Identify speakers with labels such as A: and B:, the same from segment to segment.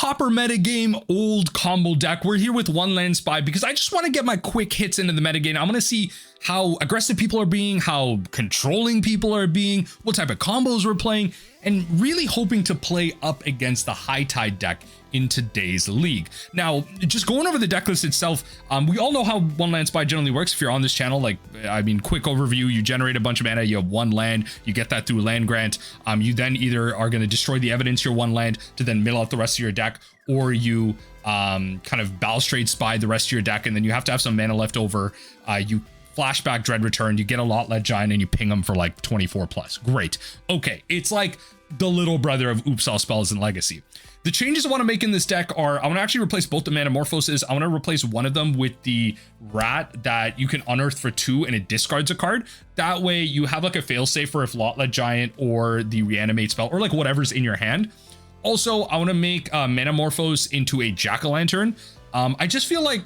A: Pauper metagame, old combo deck. We're here with one land spy because I just want to get my quick hits into the metagame. I want to see how aggressive people are being, how controlling people are being, what type of combos we're playing, and really hoping to play up against the high tide deck in today's league. Now, just going over the deck list itself, we all know how one land spy generally works. If you're on this channel, like, I mean, quick overview, you generate a bunch of mana, you have one land, you get that through land grant. You then either are going to destroy the evidence, your one land, to then mill out the rest of your deck, or you kind of Balustrade Spy the rest of your deck, and then you have to have some mana left over. You flashback Dread Return, you get a Lotleth Giant, and you ping them for like 24 plus. Great. Okay, it's like the little brother of Oops All Spells in Legacy. The changes I want to make in this deck are, I want to actually replace both the Manamorphoses. I want to replace one of them with the Rat that you can unearth for 2 and it discards a card. That way you have like a failsafe for if Lotleth Giant or the Reanimate spell or like whatever's in your hand. Also, I want to make Manamorphose into a Jack-o'-lantern. I just feel like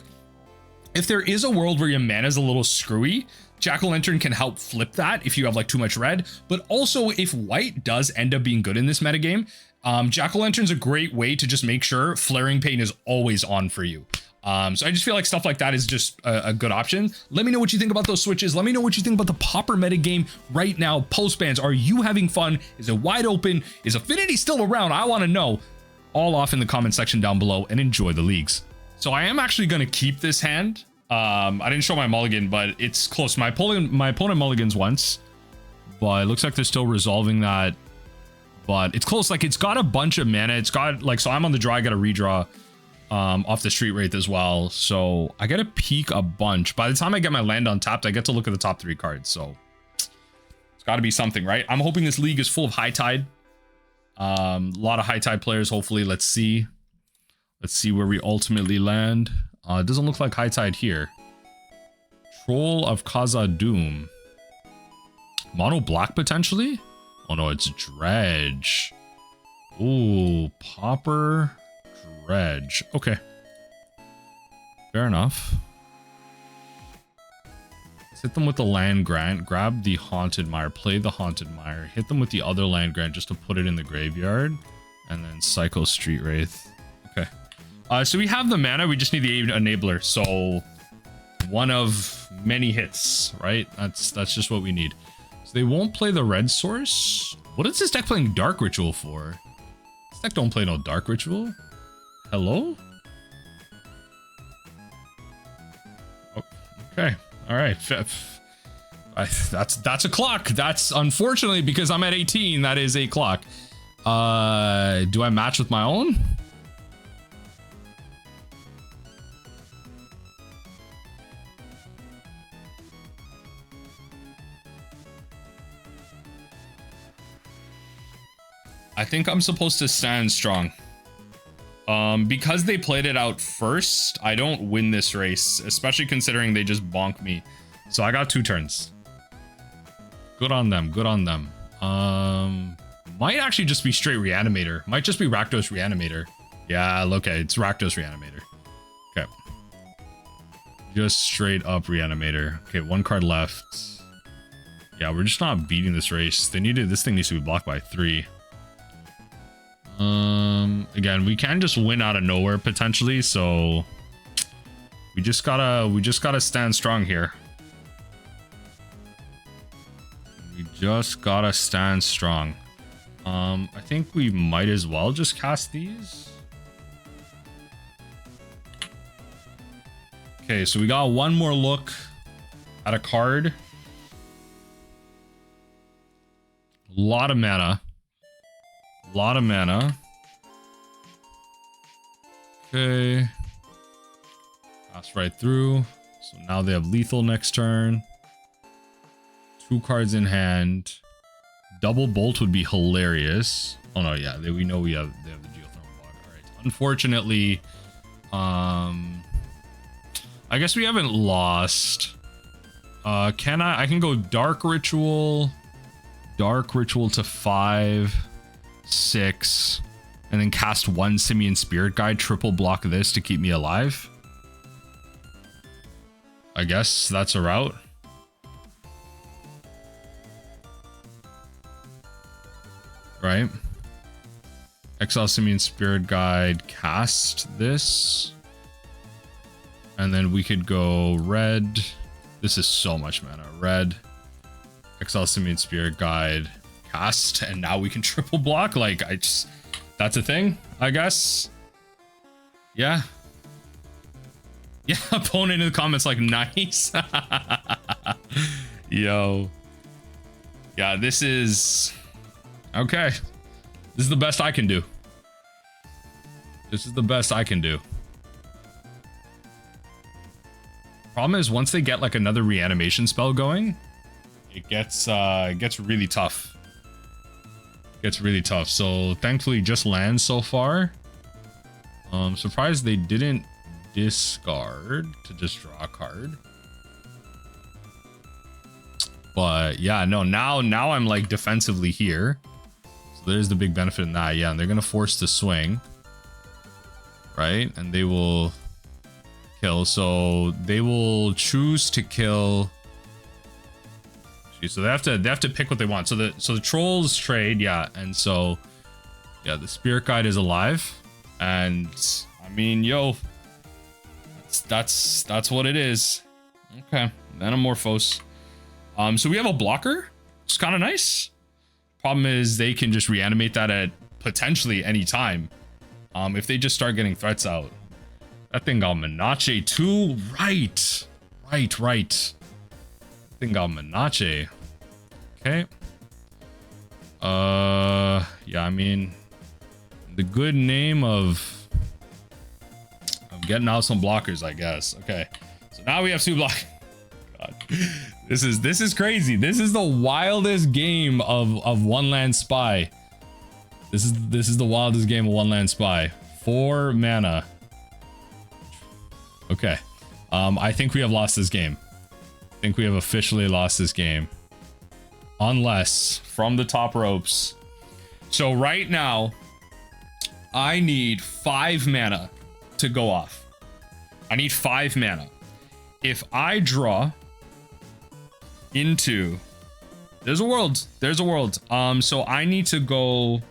A: if there is a world where your mana is a little screwy, Jack-o'-lantern can help flip that if you have like too much red. But also if white does end up being good in this metagame, Jack-o'-lantern's a great way to just make sure Flaring Pain is always on for you. So I just feel like stuff like that is just a good option. Let me know what you think about those switches. Let me know what you think about the Pauper metagame right now. Post bans, are you having fun? Is it wide open? Is Affinity still around? I want to know. All off in the comment section down below, and enjoy the leagues. So I am actually going to keep this hand. I didn't show my mulligan, but it's close. My opponent mulligans once, but it looks like they're still resolving that. But it's close. Like, it's got a bunch of mana. It's got like, so I'm on the draw. I got to redraw off the Street Wraith as well. So I got to peek a bunch. By the time I get my land untapped, I get to look at the top 3 cards. So it's got to be something, right? I'm hoping this league is full of high tide. A lot of high tide players. Hopefully, let's see. Let's see where we ultimately land. It doesn't look like high tide here. Troll of Khazad-dûm. Mono black potentially? Oh no, it's Dredge. Ooh, Pauper, Dredge. Okay. Fair enough. Let's hit them with the land grant. Grab the Haunted Mire. Play the Haunted Mire. Hit them with the other land grant just to put it in the graveyard. And then Psycho Street Wraith. Okay. So we have the mana. We just need the enabler. So one of many hits, right? That's just what we need. So they won't play the red source. What is this deck playing Dark Ritual for? This deck don't play no Dark Ritual. Hello? Oh, okay. All right. That's a clock. That's unfortunately because I'm at 18. That is a clock. Do I match with my own? I think I'm supposed to stand strong. Because they played it out first, I don't win this race, especially considering they just bonk me. So I got 2 turns. Good on them, good on them. Might actually just be straight Reanimator. Might just be Rakdos Reanimator. Yeah, okay, it's Rakdos Reanimator. Okay. Just straight up Reanimator. Okay, 1 card left. Yeah, we're just not beating this race. This thing needs to be blocked by 3. Again, we can just win out of nowhere potentially, so we just gotta stand strong here. We just gotta stand strong. I think we might as well just cast these. Okay, so we got one more look at a card. A lot of mana. Lot of mana. Okay. Pass right through. So now they have lethal next turn. 2 cards in hand. Double bolt would be hilarious. Oh no, yeah, we know they have the geothermal block. All right. Unfortunately, I guess we haven't lost. I can go Dark Ritual to 5. 6, and then cast 1 Simian Spirit Guide, triple block this to keep me alive. I guess that's a route. Right? Exile Simian Spirit Guide, cast this. And then we could go red. This is so much mana. Red, Exile Simian Spirit Guide, cast, and now we can triple block. Like, that's a thing, I guess. Yeah. Yeah, opponent in the comments like, nice. Yo. Yeah, this is... Okay. This is the best I can do. This is the best I can do. Problem is, once they get like another reanimation spell going, it gets really tough. It gets really tough. So thankfully just lands so far. Surprised they didn't discard to just draw a card. But yeah, no, now I'm like defensively here. So there's the big benefit in that. Yeah, and they're gonna force the swing. Right? And they will kill. So they will choose to kill. So they have to pick what they want. So the trolls trade, yeah, and so yeah, the spirit guide is alive. And I mean, yo, that's what it is. Okay, Manamorphose. So we have a blocker. It's kind of nice. Problem is they can just reanimate that at potentially any time. If they just start getting threats out. That thing got Menache too. Right. Thing got Menache. Okay. Yeah, I mean, the good name of getting out some blockers, I guess. Okay. So now we have 2 block. God. This is crazy. This is the wildest game of one land spy. This is the wildest game of one land spy. 4 mana. Okay. I think we have lost this game. I think we have officially lost this game. Unless from the top ropes. So right now, I need 5 mana to go off. I need 5 mana. If I draw into... There's a world. So I need to go...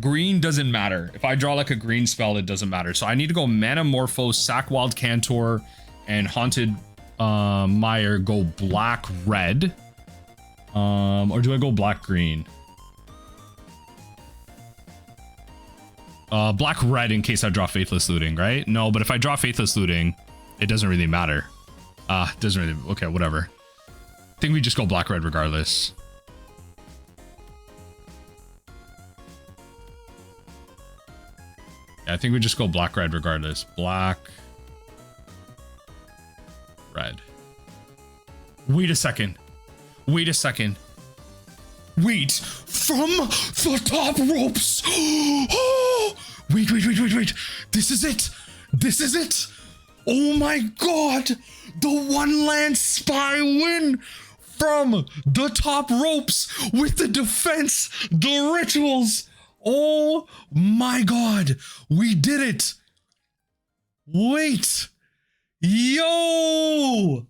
A: green doesn't matter. If I draw like a green spell, it doesn't matter. So I need to go Manamorphose, sack Wild Cantor, and Haunted Mire go black red. Or do I go black green? Black red in case I draw Faithless Looting, right? No, but if I draw Faithless Looting, it doesn't really matter. Doesn't really. Okay, whatever. I think we just go black red regardless. Yeah, I think we just go black red regardless. Black red. Wait a second. Wait, from the top ropes. Wait. This is it. Oh my god. The one land spy win from the top ropes with the defense, the rituals. Oh my god. We did it. Wait. Yo.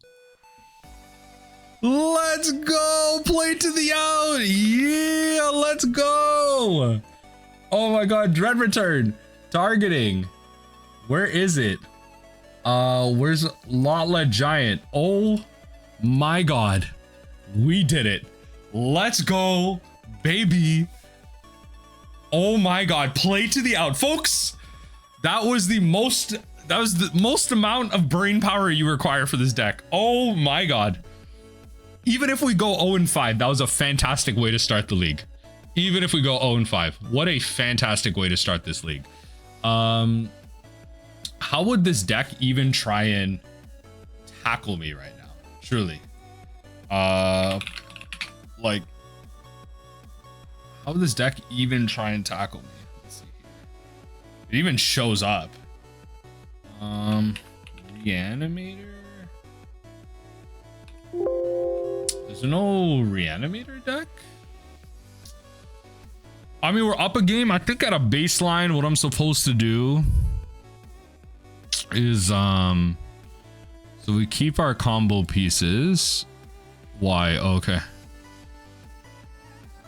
A: Let's go. Play to the out. Yeah, let's go. Oh my god, Dread Return. Targeting. Where is it? Where's Lotleth Giant? Oh my god. We did it. Let's go, baby. Oh my god, play to the out, folks. That was the most amount of brain power you require for this deck. Oh my god. Even if we go 0-5, that was a fantastic way to start the league. Even if we go 0-5, what a fantastic way to start this league. How would this deck even try and tackle me right now? Truly. Like, how would this deck even try and tackle me? Let's see here. It even shows up. Reanimator? There's no Reanimator deck? I mean, we're up a game. I think at a baseline, what I'm supposed to do is, so we keep our combo pieces. Why? Okay.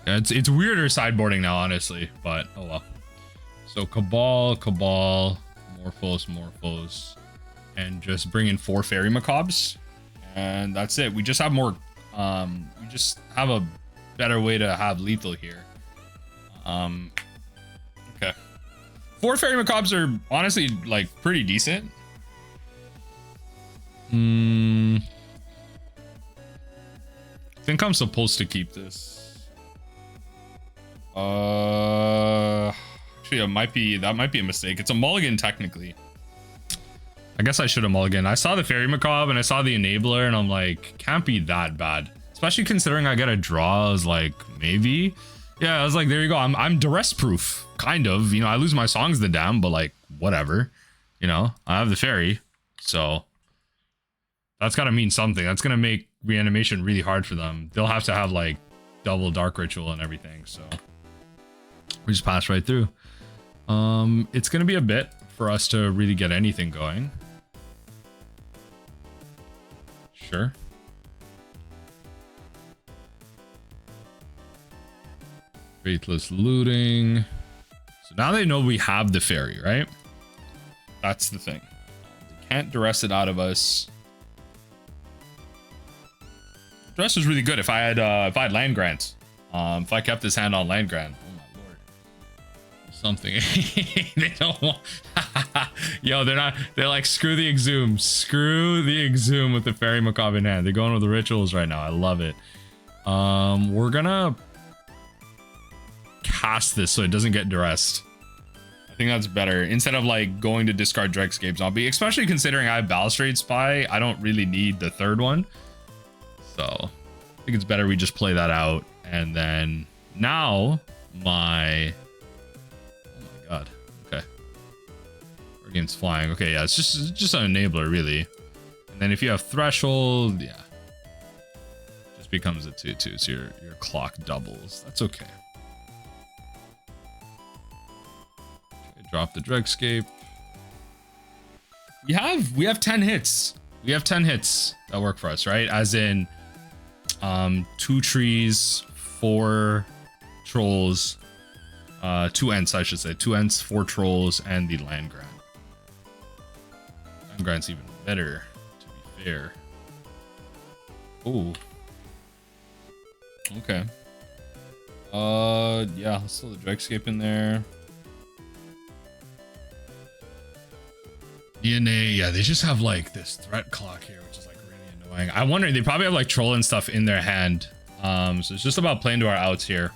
A: It's weirder sideboarding now, honestly, but oh well. So Cabal, Morphose, and just bring in 4 Faerie Macabres, and that's it. We just have more. We just have a better way to have lethal here. Okay. 4 Faerie Macabres are honestly like pretty decent. I think I'm supposed to keep this. Actually, that might be a mistake. It's a mulligan technically. I guess I should have mulligan. I saw the Faerie Macabre and I saw the Enabler, and I'm like, can't be that bad. Especially considering I get a draw. I was like, maybe. Yeah, I was like, there you go. I'm duress proof, kind of. You know, I lose my songs the damn, but like, whatever. You know, I have the Faerie, so that's gotta mean something. That's gonna make reanimation really hard for them. They'll have to have like double Dark Ritual and everything, so we just pass right through. It's gonna be a bit for us to really get anything going. Sure. Faithless Looting. So now they know we have the Faerie, right? That's the thing. They can't duress it out of us. Duress is really good if I had land grants. If I kept this hand on land grant. Oh my lord. Something. They don't want. Yo, they're like, screw the Exhume. Screw the Exhume with the Faerie Macabre in hand. They're going with the rituals right now. I love it. We're gonna cast this so it doesn't get duressed. I think that's better. Instead of like going to discard Dregscape Zombie, especially considering I have Balustrade Spy, I don't really need the third one. So I think it's better we just play that out. And then now oh my god. Okay. Our game's flying. Okay, yeah, it's just an enabler really. And then if you have threshold, yeah. Just becomes a 2/2. So your clock doubles. That's okay. Drop the Dregscape. We have 10 hits. We have 10 hits that work for us, right? As in 2 trees, 4 trolls, 2 Ents, I should say. 2 Ents, 4 trolls, and the land grant. Land grant's even better, to be fair. Oh. Okay. Yeah, let's throw the Dregscape in there. DNA, yeah, they just have like this threat clock here, which is like really annoying. I wonder, they probably have like troll and stuff in their hand. So it's just about playing to our outs here.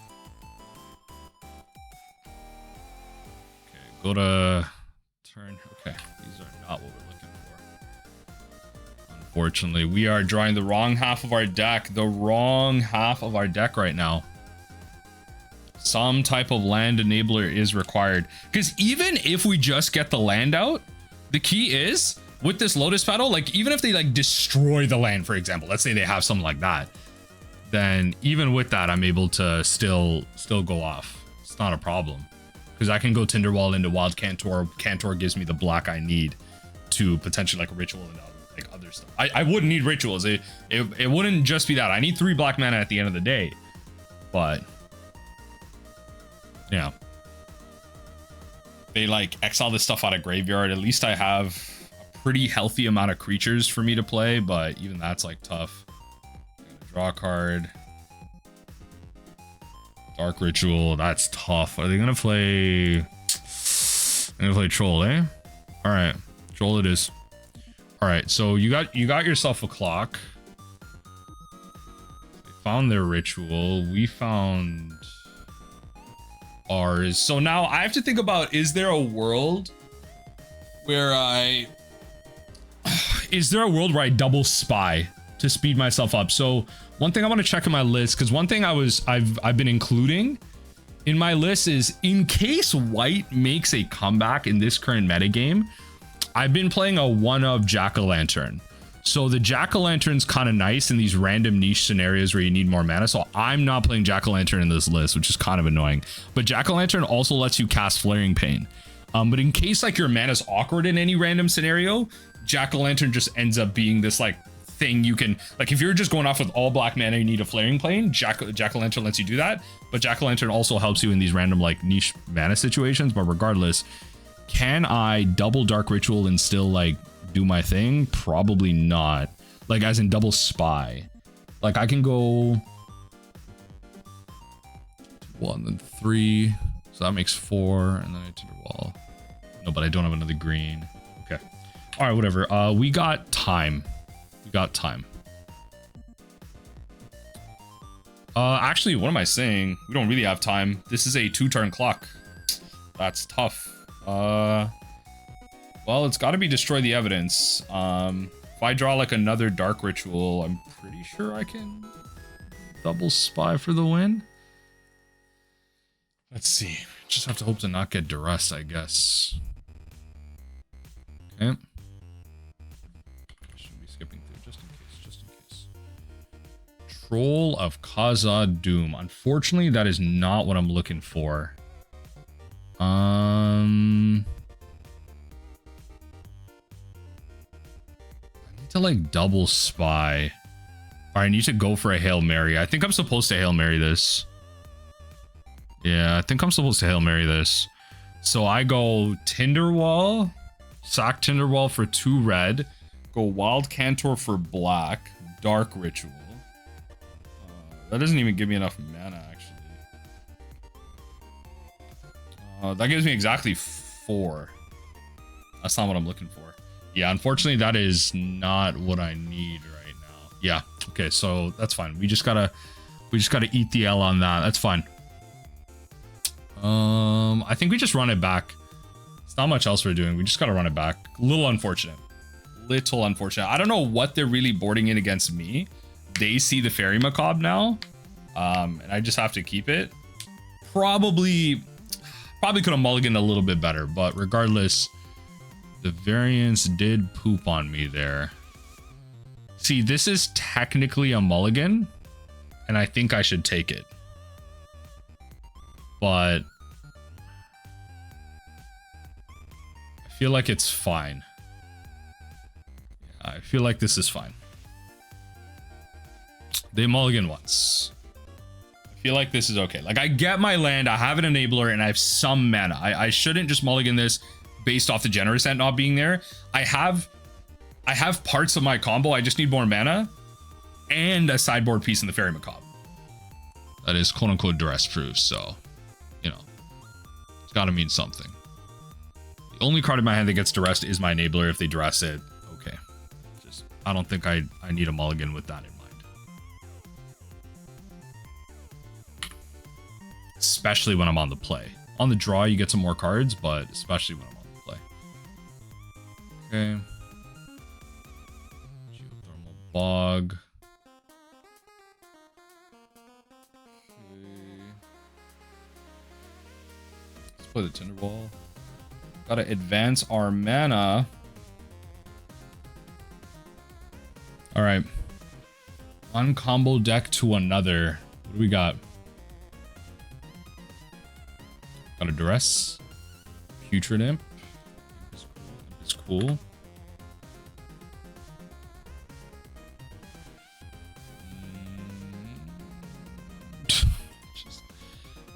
A: Okay, go to turn. Okay, these are not what we're looking for. Unfortunately, we are drawing the wrong half of our deck. The wrong half of our deck right now. Some type of land enabler is required. Because even if we just get the land out, the key is with this Lotus Petal, like even if they like destroy the land, for example, let's say they have something like that, then even with that, I'm able to still go off. It's not a problem because I can go Tinder Wall into Wild Cantor. Cantor gives me the black I need to potentially like a ritual and like other stuff. I wouldn't need rituals. It wouldn't just be that. I need 3 black mana at the end of the day, but yeah. They like exile this stuff out of graveyard. At least I have a pretty healthy amount of creatures for me to play, but even that's like tough. Draw a card. Dark Ritual, that's tough. Are they gonna play? They're gonna play Troll, eh? All right, Troll it is. All right, so you got yourself a clock. They found their ritual. We found ours. So now I have to think about, is there a world where I double spy to speed myself up? So one thing I want to check in my list, because one thing I've been including in my list is in case white makes a comeback in this current metagame, I've been playing a 1-of Jack-o'-lantern. So the Jack-o'-lantern's kind of nice in these random niche scenarios where you need more mana. So I'm not playing Jack-o'-lantern in this list, which is kind of annoying. But Jack-o'-lantern also lets you cast Flaring Pain. But in case like your mana's awkward in any random scenario, Jack-o'-lantern just ends up being this like thing you can, like, if you're just going off with all black mana, you need a Flaring Plane. Jack-o'-lantern lets you do that, but Jack-o'-lantern also helps you in these random like niche mana situations. But regardless, can I double Dark Ritual and still like do my thing? Probably not. Like, as in double Spy. Like, I can go 1 then 3, so that makes 4, and then I Tinder Wall. No, but I don't have another green. Okay. All right, whatever. We got time. We got time. Actually, what am I saying? We don't really have time. This is a 2-turn clock. That's tough. Well, it's got to be Destroy the Evidence. If I draw like another Dark Ritual, I'm pretty sure I can double Spy for the win. Let's see. Just have to hope to not get Duress, I guess. Okay. Shouldn't be skipping through just in case, just in case. Troll of Khazad-dûm. Unfortunately, that is not what I'm looking for. To like double Spy. All right, I need to go for a Hail Mary. I think I'm supposed to Hail Mary this. Yeah, I think I'm supposed to Hail Mary this. So I go Tinder Wall, sack Tinder Wall for 2 red, go Wild Cantor for black, Dark Ritual. That doesn't even give me enough mana, actually. That gives me exactly 4. That's not what I'm looking for. Yeah, unfortunately, that is not what I need right now. Yeah, okay, so that's fine. We just gotta eat the L on that. That's fine. I think we just run it back. It's not much else we're doing. We just gotta run it back. A little unfortunate. Little unfortunate. I don't know what they're really boarding in against me. They see the Faerie Macabre now. And I just have to keep it. Probably could have mulliganed a little bit better, but regardless, the variance did poop on me there. See, this is technically a mulligan, and I think I should take it. But I feel like it's fine. Yeah, I feel like this is fine. They mulligan once. I feel like this is okay. Like, I get my land, I have an enabler, and I have some mana. I shouldn't just mulligan this based off the Generous Ent not being there. I have parts of my combo. I just need more mana and a sideboard piece in the Faerie Macabre. That is quote unquote Duress proof. So, you know, it's got to mean something. The only card in my hand that gets Duress is my enabler. If they Duress it, okay. Just, I don't think I need a mulligan with that in mind. Especially when I'm on the play. On the draw, you get some more cards, but especially when I'm on the play. Okay. Geothermal Bog. Okay. Let's play the Tinder Wall. Gotta advance our mana. All right. One combo deck to another. What do we got? Got a Duress. Putrid Imp. It's cool.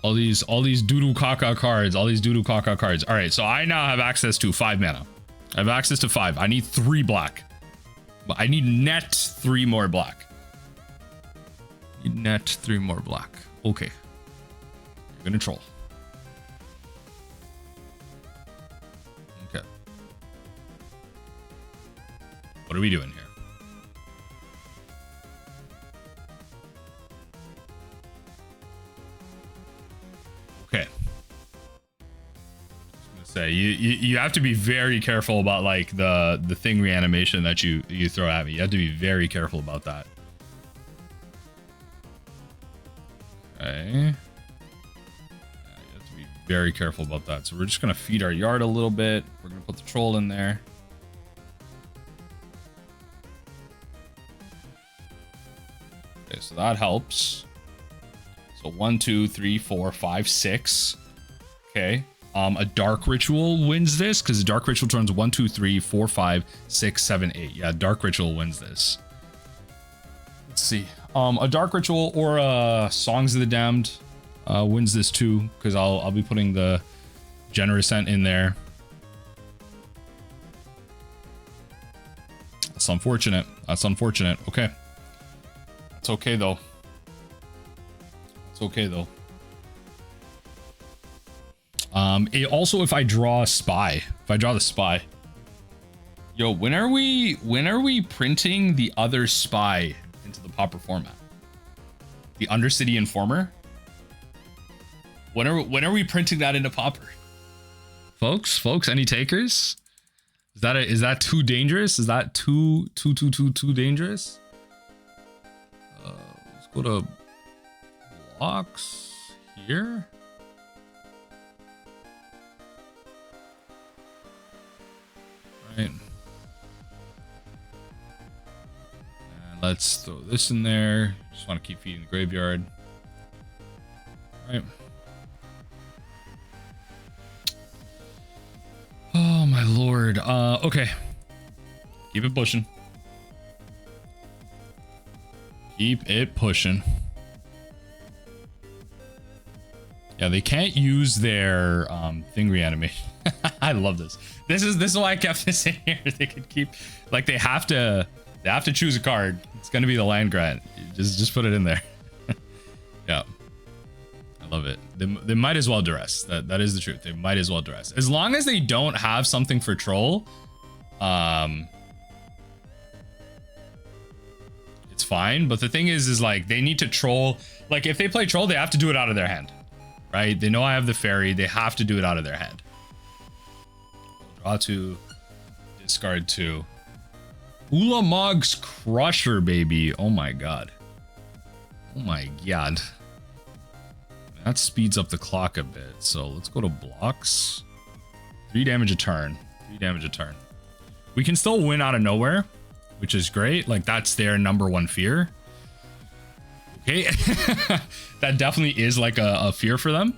A: All these doo-doo caca cards. All these doo-doo caca cards. All right, so I now have access to 5 mana. I have access to 5. I need 3 black. But I need net 3 more black. Net 3 more black. Okay. You're gonna troll. Okay. What are we doing here? Okay. Say you have to be very careful about like the thing reanimation that you throw at me. You have to be very careful about that. Okay. Yeah, you have to be very careful about that. So we're just gonna feed our yard a little bit. We're gonna put the troll in there. Okay, so that helps. So 1, 2, 3, 4, 5, 6. Okay. A Dark Ritual wins this because the Dark Ritual turns 1, 2, 3, 4, 5, 6, 7, 8. Yeah, Dark Ritual wins this. see. A Dark Ritual or Songs of the Damned wins this too, because I'll be putting the Generous Ent in there. That's unfortunate. That's unfortunate. Okay. It's okay though. It's okay though. Also, if I draw a Spy, if I draw the Spy, yo, when are we printing the other Spy into the Pauper format? The Undercity Informer? When are we printing that into Pauper? Folks, any takers? Is that too dangerous? Is that too dangerous? Let's go to blocks here. Right. And let's throw this in there. Just want to keep feeding the graveyard. Right. Oh my lord. Okay. Keep it pushing. Keep it pushing. Yeah, they can't use their thing reanimation. I love this. This is why I kept this in here. They could keep, like, they have to choose a card. It's gonna be the land grant. Just put it in there. Yeah. I love it. They might as well duress. That is the truth. They might as well duress. As long as they don't have something for troll, it's fine. But the thing is like they need to troll. Like if they play troll, they have to do it out of their hand, right? They know I have the fairy. They have to do it out of their hand. Draw 2, discard 2. Ulamog's Crusher, baby. Oh my god. Oh my god. That speeds up the clock a bit. So let's go to blocks. 3 damage a turn. 3 damage a turn. We can still win out of nowhere, which is great. Like that's their #1 fear. Okay. That definitely is like a fear for them.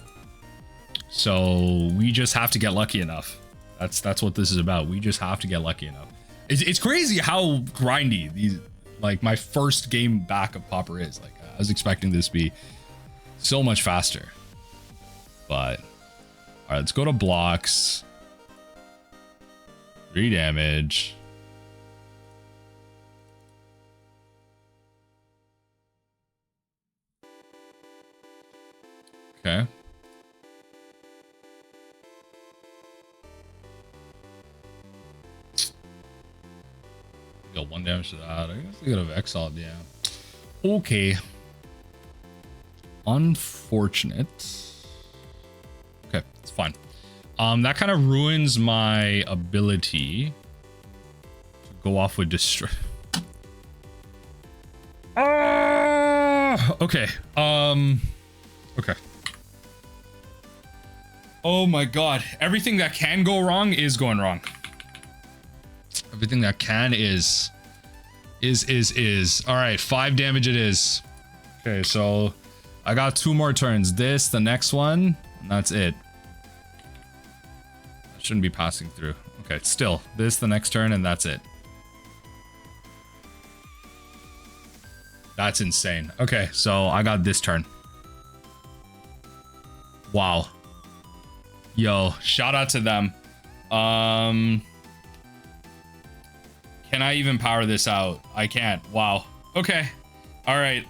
A: So we just have to get lucky enough. That's what this is about. We just have to get lucky enough. It's crazy how grindy these, like my first game back of Pauper is. Like I was expecting this to be so much faster, but all right, let's go to blocks. 3 damage. Okay. Got 1 damage to that. I guess we could have exiled, yeah. Okay. Unfortunate. Okay, it's fine. That kind of ruins my ability to go off with destroy. Okay. Okay. Oh my god. Everything that can go wrong is going wrong. Everything that can is. All right, 5 damage it is. Okay, so I got 2 more turns. This, the next one, and that's it. I shouldn't be passing through. Okay, still, this, the next turn, and that's it. That's insane. Okay, so I got this turn. Wow. Yo, shout out to them. Can I even power this out? I can't. Wow. Okay. All right.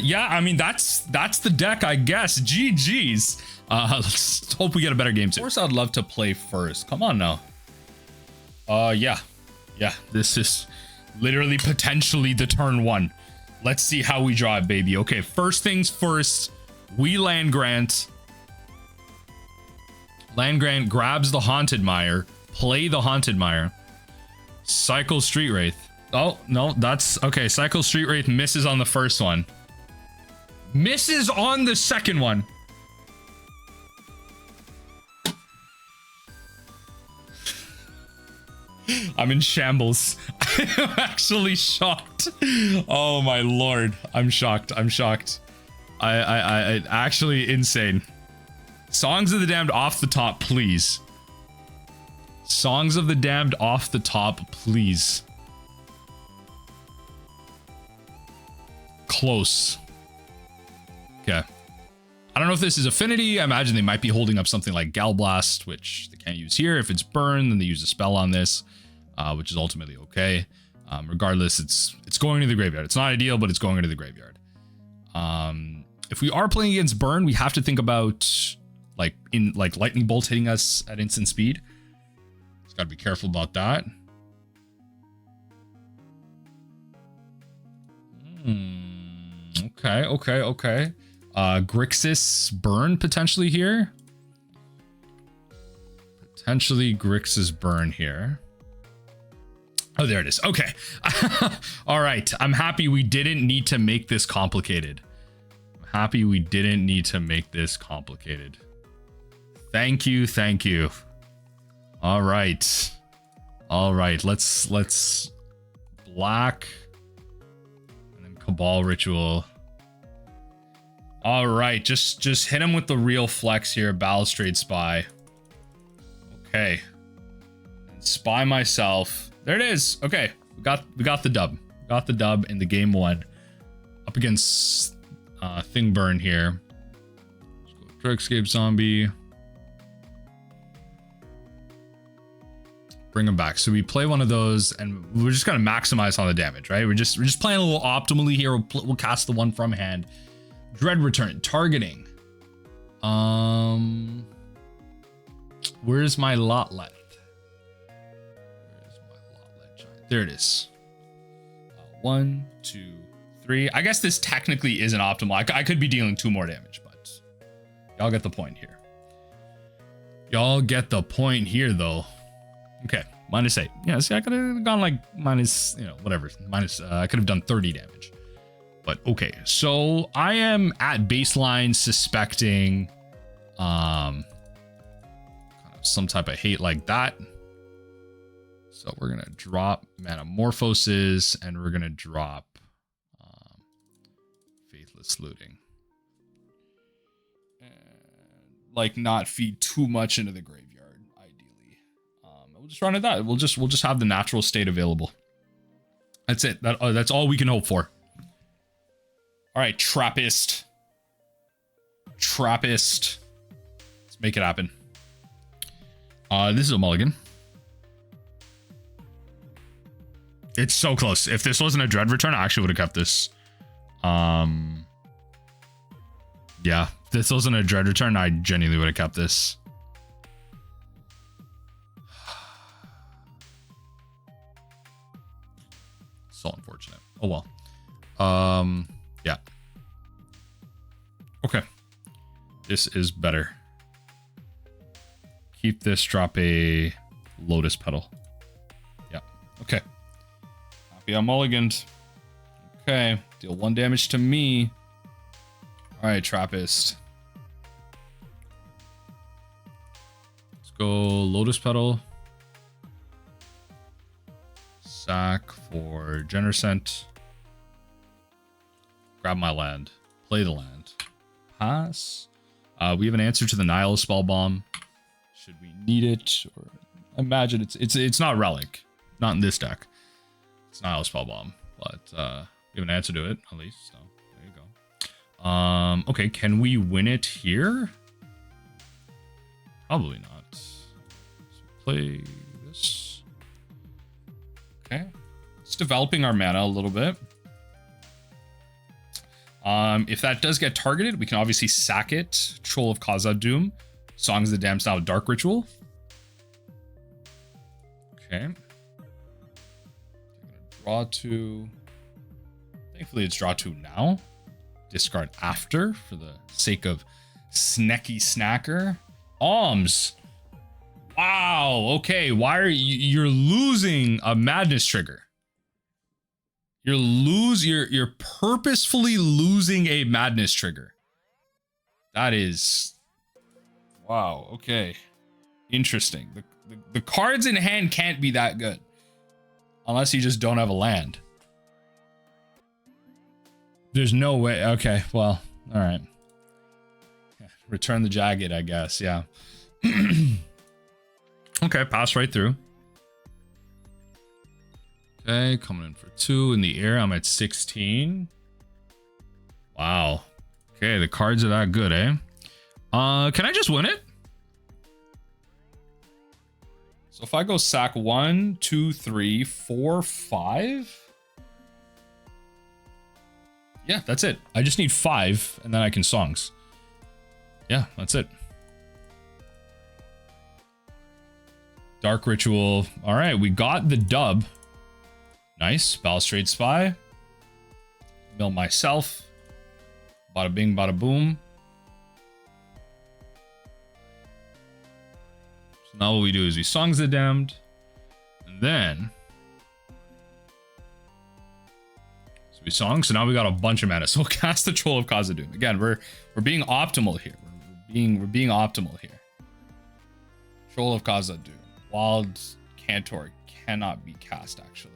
A: Yeah, I mean, that's the deck, I guess. GG's. Let's hope we get a better game soon. Of course, I'd love to play first. Come on now. Yeah. Yeah, this is literally potentially the turn 1. Let's see how we draw it, baby. Okay, first things first. We land grant. Land grant grabs the Haunted Mire. Play the Haunted Mire. Cycle Street Wraith. Oh, no, that's okay. Cycle Street Wraith misses on the first one. Misses on the second one. I'm in shambles. I'm actually shocked. Oh my lord. I'm shocked. I'm shocked. I actually insane. Songs of the Damned off the top, please. Songs of the Damned off the top, please. close. Okay. I don't know if this is affinity. I imagine they might be holding up something like Galblast, which they can't use here. If it's burn, then they use a spell on this, which is ultimately okay. Regardless, it's going to the graveyard. It's not ideal, but it's going into the graveyard. If we are playing against burn, we have to think about like lightning bolt hitting us at instant speed. Just got to be careful about that. Okay. Grixis burn potentially here. Potentially Grixis burn here. Oh, there it is. Okay. All right. I'm happy we didn't need to make this complicated. Thank you. All right. Let's black and then Cabal Ritual. All right, just hit him with the real flex here, Balustrade Spy. Okay. And spy myself. There it is. Okay, we got the dub. Got the dub in the game 1 up against Thingburn here. Let's go Dregscape Zombie. Bring him back. So we play one of those, and we're just gonna maximize on the damage, right? We're just playing a little optimally here. We'll cast the one from hand. Dread Return targeting. Where's my Lotleth? Giant? There it is. 1, 2, 3. I guess this technically isn't optimal. I could be dealing 2 more damage, but y'all get the point here. Though. Okay, -8. Yeah, see, I could have gone like minus, whatever. I could have done 30 damage. But okay, so I am at baseline suspecting kind of some type of hate like that. So we're gonna drop Manamorphoses and we're gonna drop Faithless Looting. And like not feed too much into the graveyard, ideally. We'll just run at that. We'll just have the natural state available. That's it. That's all we can hope for. All right, Trappist. Let's make it happen. This is a mulligan. It's so close. If this wasn't a Dread Return, I actually would have kept this. Yeah, if this wasn't a Dread Return, I genuinely would have kept this. So unfortunate. Oh well. Yeah. Okay. This is better. Keep this, drop a Lotus Petal. Yeah. Okay. Happy I'm mulliganed. Okay. Deal 1 damage to me. Alright, Trappist. Let's go Lotus Petal. Sack for Generous Ent. Grab my land. Play the land. Pass. We have an answer to the Nihil Spell Bomb. Should we need it? Or imagine it's not Relic. Not in this deck. It's Nihil Spell Bomb. But we have an answer to it, at least. So there you go. Okay, can we win it here? Probably not. So play this. Okay. It's developing our mana a little bit. If that does get targeted, we can obviously sack it. Troll of Khazad-dûm. Songs of the Damned Style Dark Ritual. Okay. Draw 2. Thankfully, it's draw 2 now. Discard after for the sake of Snecky Snacker. Alms. Wow. Okay. Why are you're losing a madness trigger? You're purposefully losing a madness trigger. That is wow. Okay. Interesting. The cards in hand can't be that good. Unless you just don't have a land. There's no way. Okay, well, all right. Return the Jagged, I guess. Yeah. Okay, pass right through. Okay, coming in for 2 in the air. I'm at 16. Wow. Okay, the cards are that good, eh? Can I just win it? So if I go sack 1, 2, 3, 4, 5. Yeah, that's it. I just need 5 and then I can songs. Yeah, that's it. Dark Ritual. All right, we got the dub. Nice. Balustrade Spy. Mill myself. Bada bing, bada boom. So now what we do is we Songs the Damned. And then... So we song. So now we got a bunch of mana. So we'll cast the Troll of Khazad-dûm. Again, we're being optimal here. We're being optimal here. Troll of Khazad-dûm. Wild Cantor cannot be cast, actually.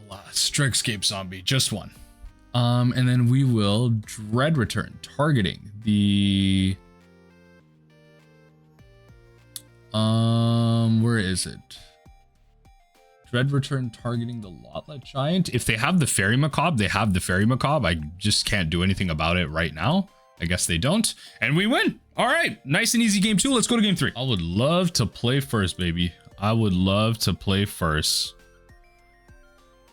A: Alas, Dregscape Zombie, just one. And then we will Dread Return, targeting the... where is it? Dread Return targeting the Lotleth Giant. If they have the Faerie Macabre, they have the Faerie Macabre. I just can't do anything about it right now. I guess they don't. And we win. All right. Nice and easy game 2. Let's go to game 3. I would love to play first, baby. I would love to play first.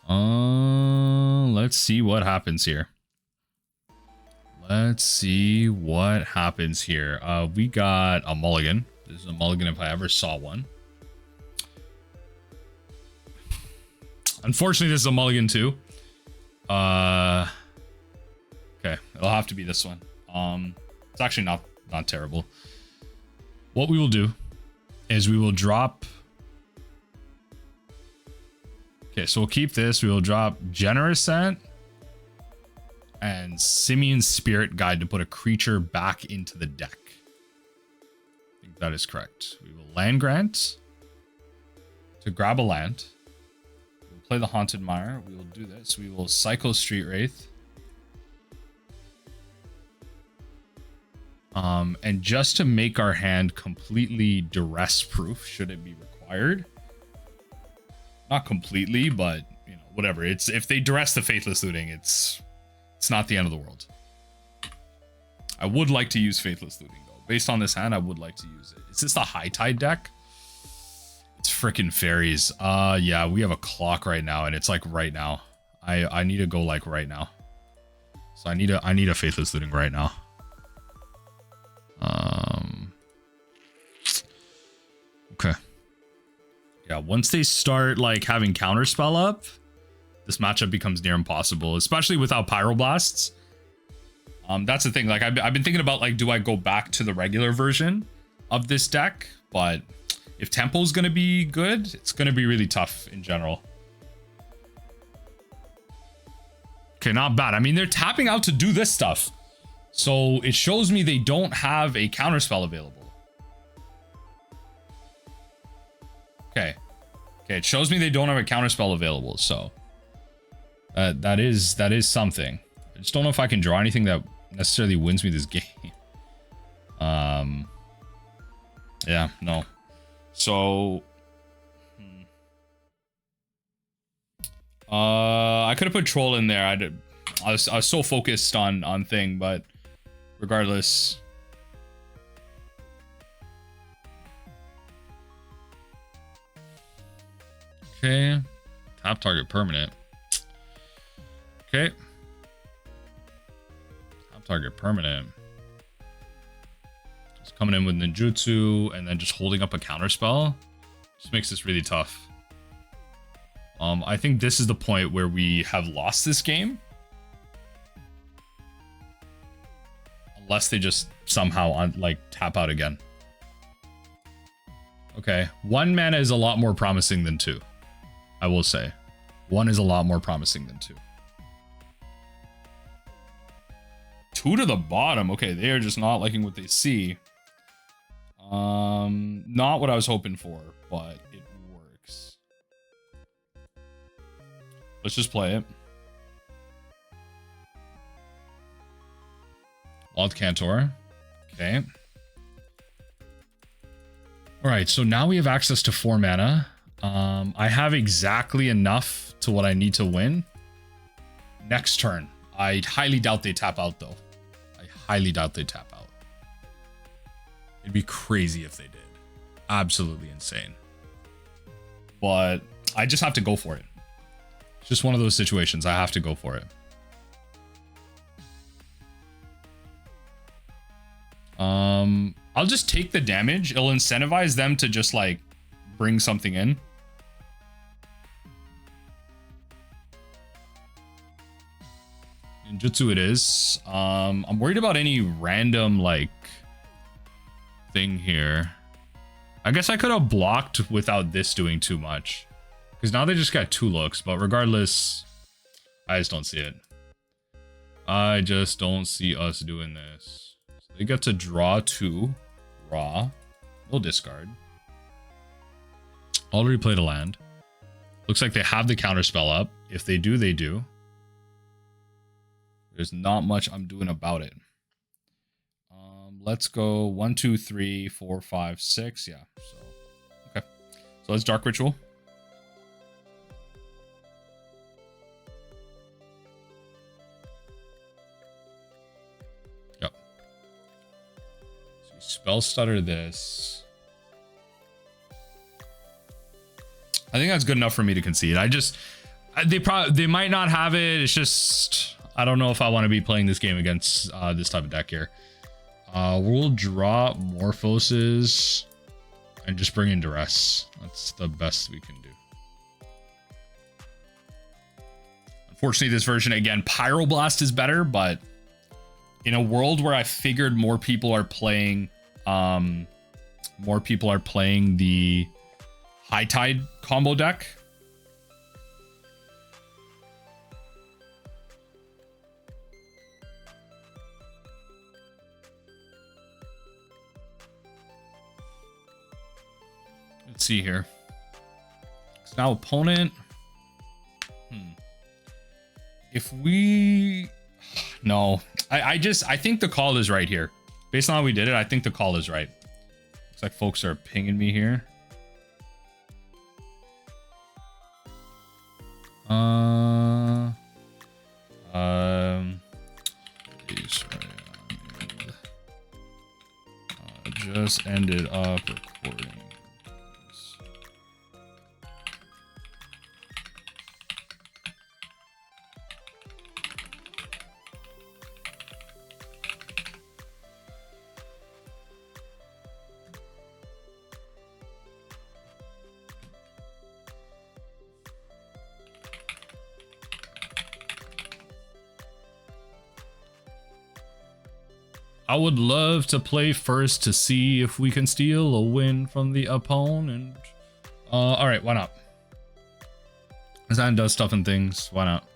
A: Let's see what happens here. Let's see what happens here. We got a mulligan. This is a mulligan if I ever saw one. Unfortunately, this is a mulligan too. Okay, it'll have to be this one. It's actually not terrible. What we will do is we will drop. Okay, so we'll keep this. We will drop Generous Ent and Simian Spirit Guide to put a creature back into the deck. I think that is correct. We will land grant to grab a land. We'll play the Haunted Mire. We will do this. We will cycle Street Wraith. And just to make our hand completely duress proof, should it be required. Not completely, but you know, whatever. It's if they duress the Faithless Looting, it's not the end of the world. I would like to use Faithless Looting though. Based on this hand, I would like to use it. Is this the High Tide deck? It's freaking Faeries. Yeah, we have a clock right now, and it's like right now. I need to go like right now. So I need a Faithless Looting right now. Okay. Yeah, once they start like having counterspell up, this matchup becomes near impossible, especially without Pyroblasts. That's the thing. Like I've been thinking about like, do I go back to the regular version of this deck? But if Tempo's gonna be good, it's gonna be really tough in general. Okay, not bad. I mean, they're tapping out to do this stuff. So it shows me they don't have a counterspell available. Okay. Okay, it shows me they don't have a counterspell available, so that is something. I just don't know if I can draw anything that necessarily wins me this game. Yeah, no. So I could have put Troll in there. I was so focused on thing, but regardless. Okay. Top target permanent. Okay. Top target permanent. Just coming in with ninjutsu and then just holding up a counterspell. Just makes this really tough. I think this is the point where we have lost this game. Unless they just somehow like tap out again. Okay, 1 mana is a lot more promising than 2. I will say. 1 is a lot more promising than 2. 2 to the bottom. Okay, they are just not liking what they see. Not what I was hoping for, but it works. Let's just play it. Wild Cantor. Okay. All right, so now we have access to 4 mana. I have exactly enough to what I need to win. Next turn, I highly doubt they tap out, though. I highly doubt they tap out. It'd be crazy if they did. Absolutely insane. But I just have to go for it. It's just one of those situations. I have to go for it. I'll just take the damage. It'll incentivize them to just like bring something in. Ninjutsu it is. I'm worried about any random like thing here. I guess I could have blocked without this doing too much. Because now they just got 2 looks, but regardless, I just don't see it. I just don't see us doing this. So they get to draw 2. Raw. No discard. Already played a land. Looks like they have the counter spell up. If they do, they do. There's not much I'm doing about it. Let's go 1, 2, 3, 4, 5, 6. Yeah. So okay. So let's Dark Ritual. Yep. So spell stutter this. I think that's good enough for me to concede. They might not have it. It's just I don't know if I want to be playing this game against this type of deck here. We'll draw Morphoses and just bring in Duress. That's the best we can do. Unfortunately, this version, again, Pyroblast is better, but in a world where I figured more people are playing the High Tide combo deck. Let's see here. So now opponent. If we no, I think the call is right here. Based on how we did it, I think the call is right. Looks like folks are pinging me here. Just ended up recording. I would love to play first to see if we can steal a win from the opponent. All right, why not? Zan does stuff and things. Why not?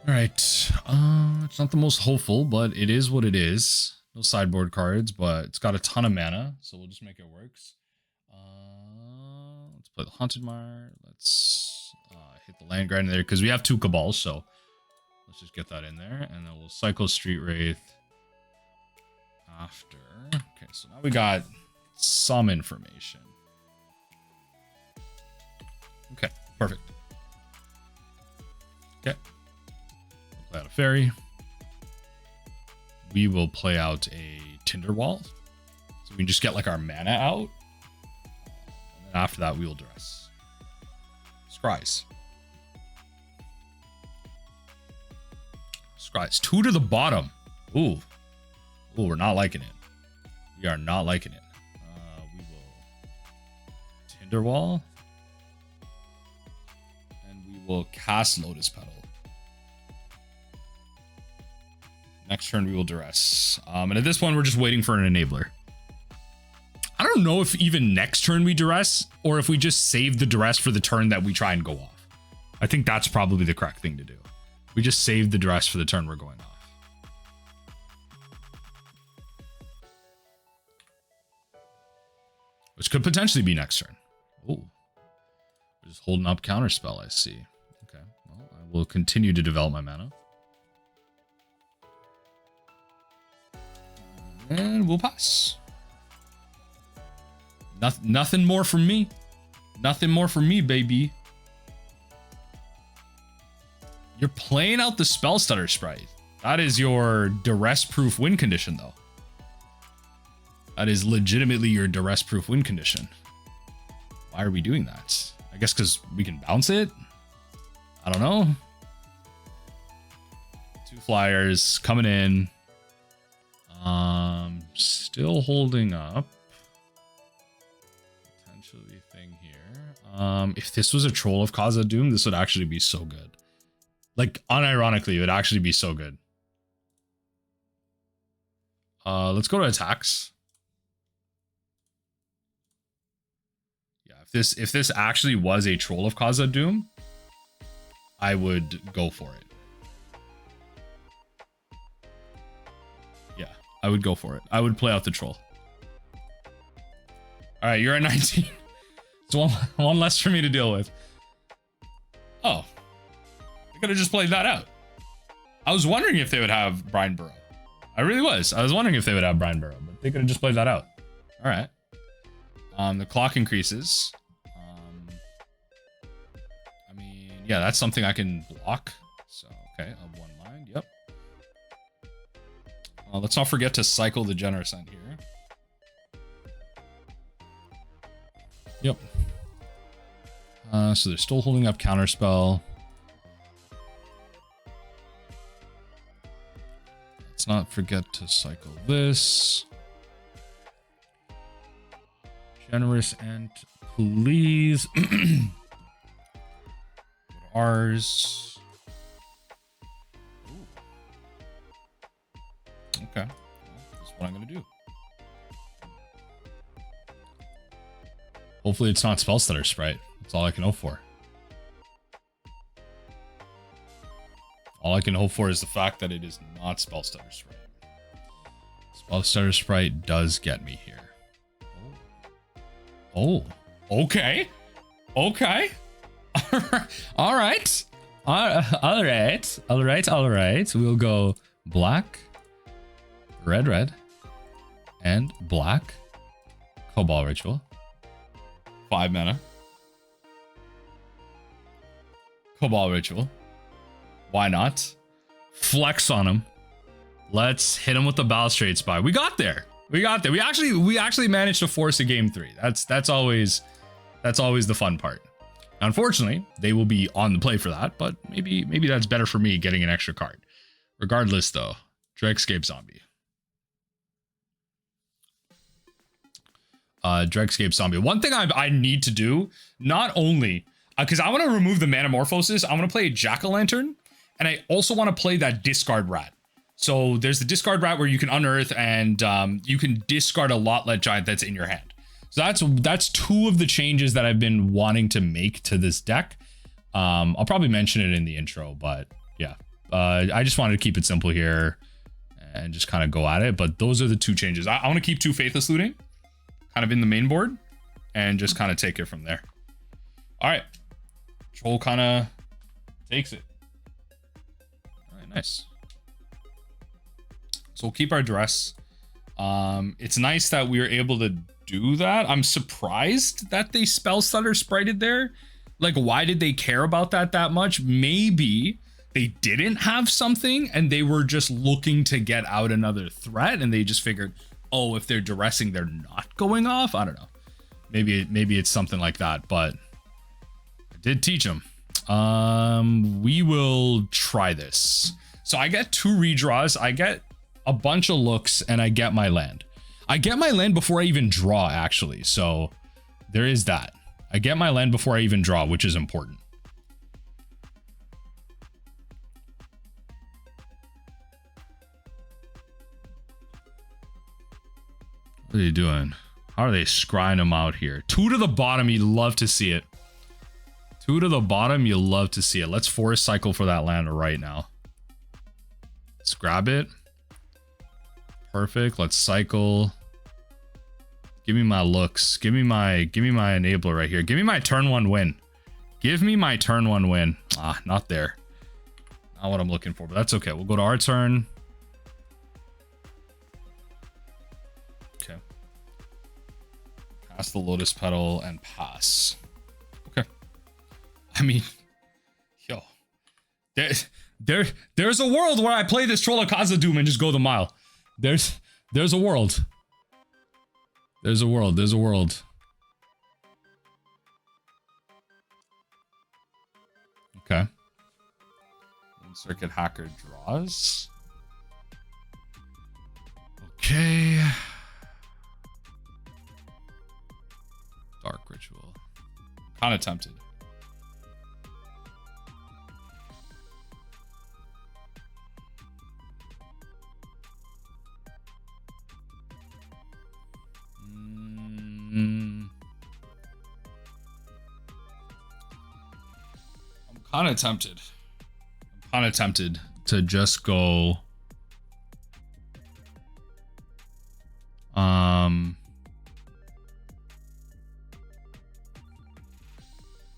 A: All right. It's not the most hopeful, but it is what it is. No sideboard cards, but it's got a ton of mana, so we'll just make it work. Let's play the Haunted Mire. Let's hit the land grind there because we have 2 Cabals, so let's just get that in there, and then we'll cycle Street Wraith after. Okay, so now we got some information. Okay, perfect. Okay. We'll play out a Faerie. We will play out a Tinder Wall. So we can just get like our mana out. And then after that, we will Duress. Scries. Scries. 2 to the bottom. Ooh. Ooh, we're not liking it. We are not liking it. We will Tinder Wall. And we will cast Lotus Petal. Next turn, we will Duress. And at this point, we're just waiting for an enabler. I don't know if even next turn we Duress, or if we just save the Duress for the turn that we try and go off. I think that's probably the correct thing to do. We just save the Duress for the turn we're going off. Which could potentially be next turn. Oh. We're just holding up counterspell, I see. Okay. Well, I will continue to develop my mana. And we'll pass. Nothing more from me. Nothing more from me, baby. You're playing out the Spell Stutter Sprite. That is your duress-proof win condition, though. That is legitimately your duress-proof win condition. Why are we doing that? I guess because we can bounce it? I don't know. 2 flyers coming in. Still holding up. Potentially thing here. If this was a Troll of Khazad-dûm, this would actually be so good. Like, unironically, it would actually be so good. Let's go to attacks. Yeah, if this actually was a Troll of Khazad-dûm, I would go for it. Yeah, I would go for it. I would play out the troll. All right, you're at 19. It's one less for me to deal with. Oh, I could have just played that out. I was wondering if they would have Brine Burrow. I really was. I was wondering if they would have Brine Burrow, but they could have just played that out. All right. The clock increases. I mean, yeah, that's something I can block. So, okay, of 1 mind. Yep. Let's not forget to cycle the Generous Ent here. Yep. So they're still holding up Counterspell. Let's not forget to cycle this. Generous Ent, please. Go to ours. Ooh. Okay. Well, that's what I'm going to do. Hopefully it's not Spell Stutter Sprite. That's all I can hope for. All I can hope for is the fact that it is not Spell Stutter Sprite. Spell Stutter Sprite does get me here. Oh, okay. Okay. All right. All right. We'll go black, red, and black. Cabal Ritual. 5 mana. Cabal Ritual. Why not? Flex on him. Let's hit him with the Balustrade Spy. We got there. We actually managed to force a game 3. That's always the fun part. Unfortunately, they will be on the play for that, but maybe that's better for me getting an extra card. Regardless, though, Dregscape Zombie. Dregscape Zombie. One thing I need to do, not only because I want to remove the Manamorphoses, I want to play a Jack-o'-lantern, and I also want to play that discard rat. So there's the discard rat where you can unearth and you can discard a Lotleth Giant that's in your hand. So that's 2 of the changes that I've been wanting to make to this deck. I'll probably mention it in the intro, but yeah, I just wanted to keep it simple here and just kind of go at it. But those are the 2 changes. I want to keep 2 Faithless Looting kind of in the main board and just kind of take it from there. All right, Troll kind of takes it. All right, nice. So we'll keep our Duress. It's nice that we were able to do that. I'm surprised that they Spell Stutter Sprited there. Like, why did they care about that much? Maybe they didn't have something and they were just looking to get out another threat and they just figured, oh, if they're duressing, they're not going off. I don't know. Maybe it's something like that, but I did teach them. We will try this. So I get 2 redraws. I get a bunch of looks and I get my land. I get my land before I even draw, actually. So there is that. I get my land before I even draw, which is important. What are you doing? How are they scrying them out here? 2 to the bottom. You love to see it. 2 to the bottom. You love to see it. Let's forest cycle for that land right now. Let's grab it. Perfect. Let's cycle. Give me my looks. Give me my enabler right here. Give me my turn 1 win. Give me my turn 1 win. Ah, not there. Not what I'm looking for, but that's okay. We'll go to our turn. Okay. Pass the Lotus Petal and pass. Okay. I mean, yo. There's a world where I play this Troll of Khazad-dûm and just go the mile. There's a world. There's a world. There's a world. Okay. One circuit hacker draws. Okay. Dark Ritual. Kind of tempted. I'm kind of tempted. I'm kind of tempted to just go.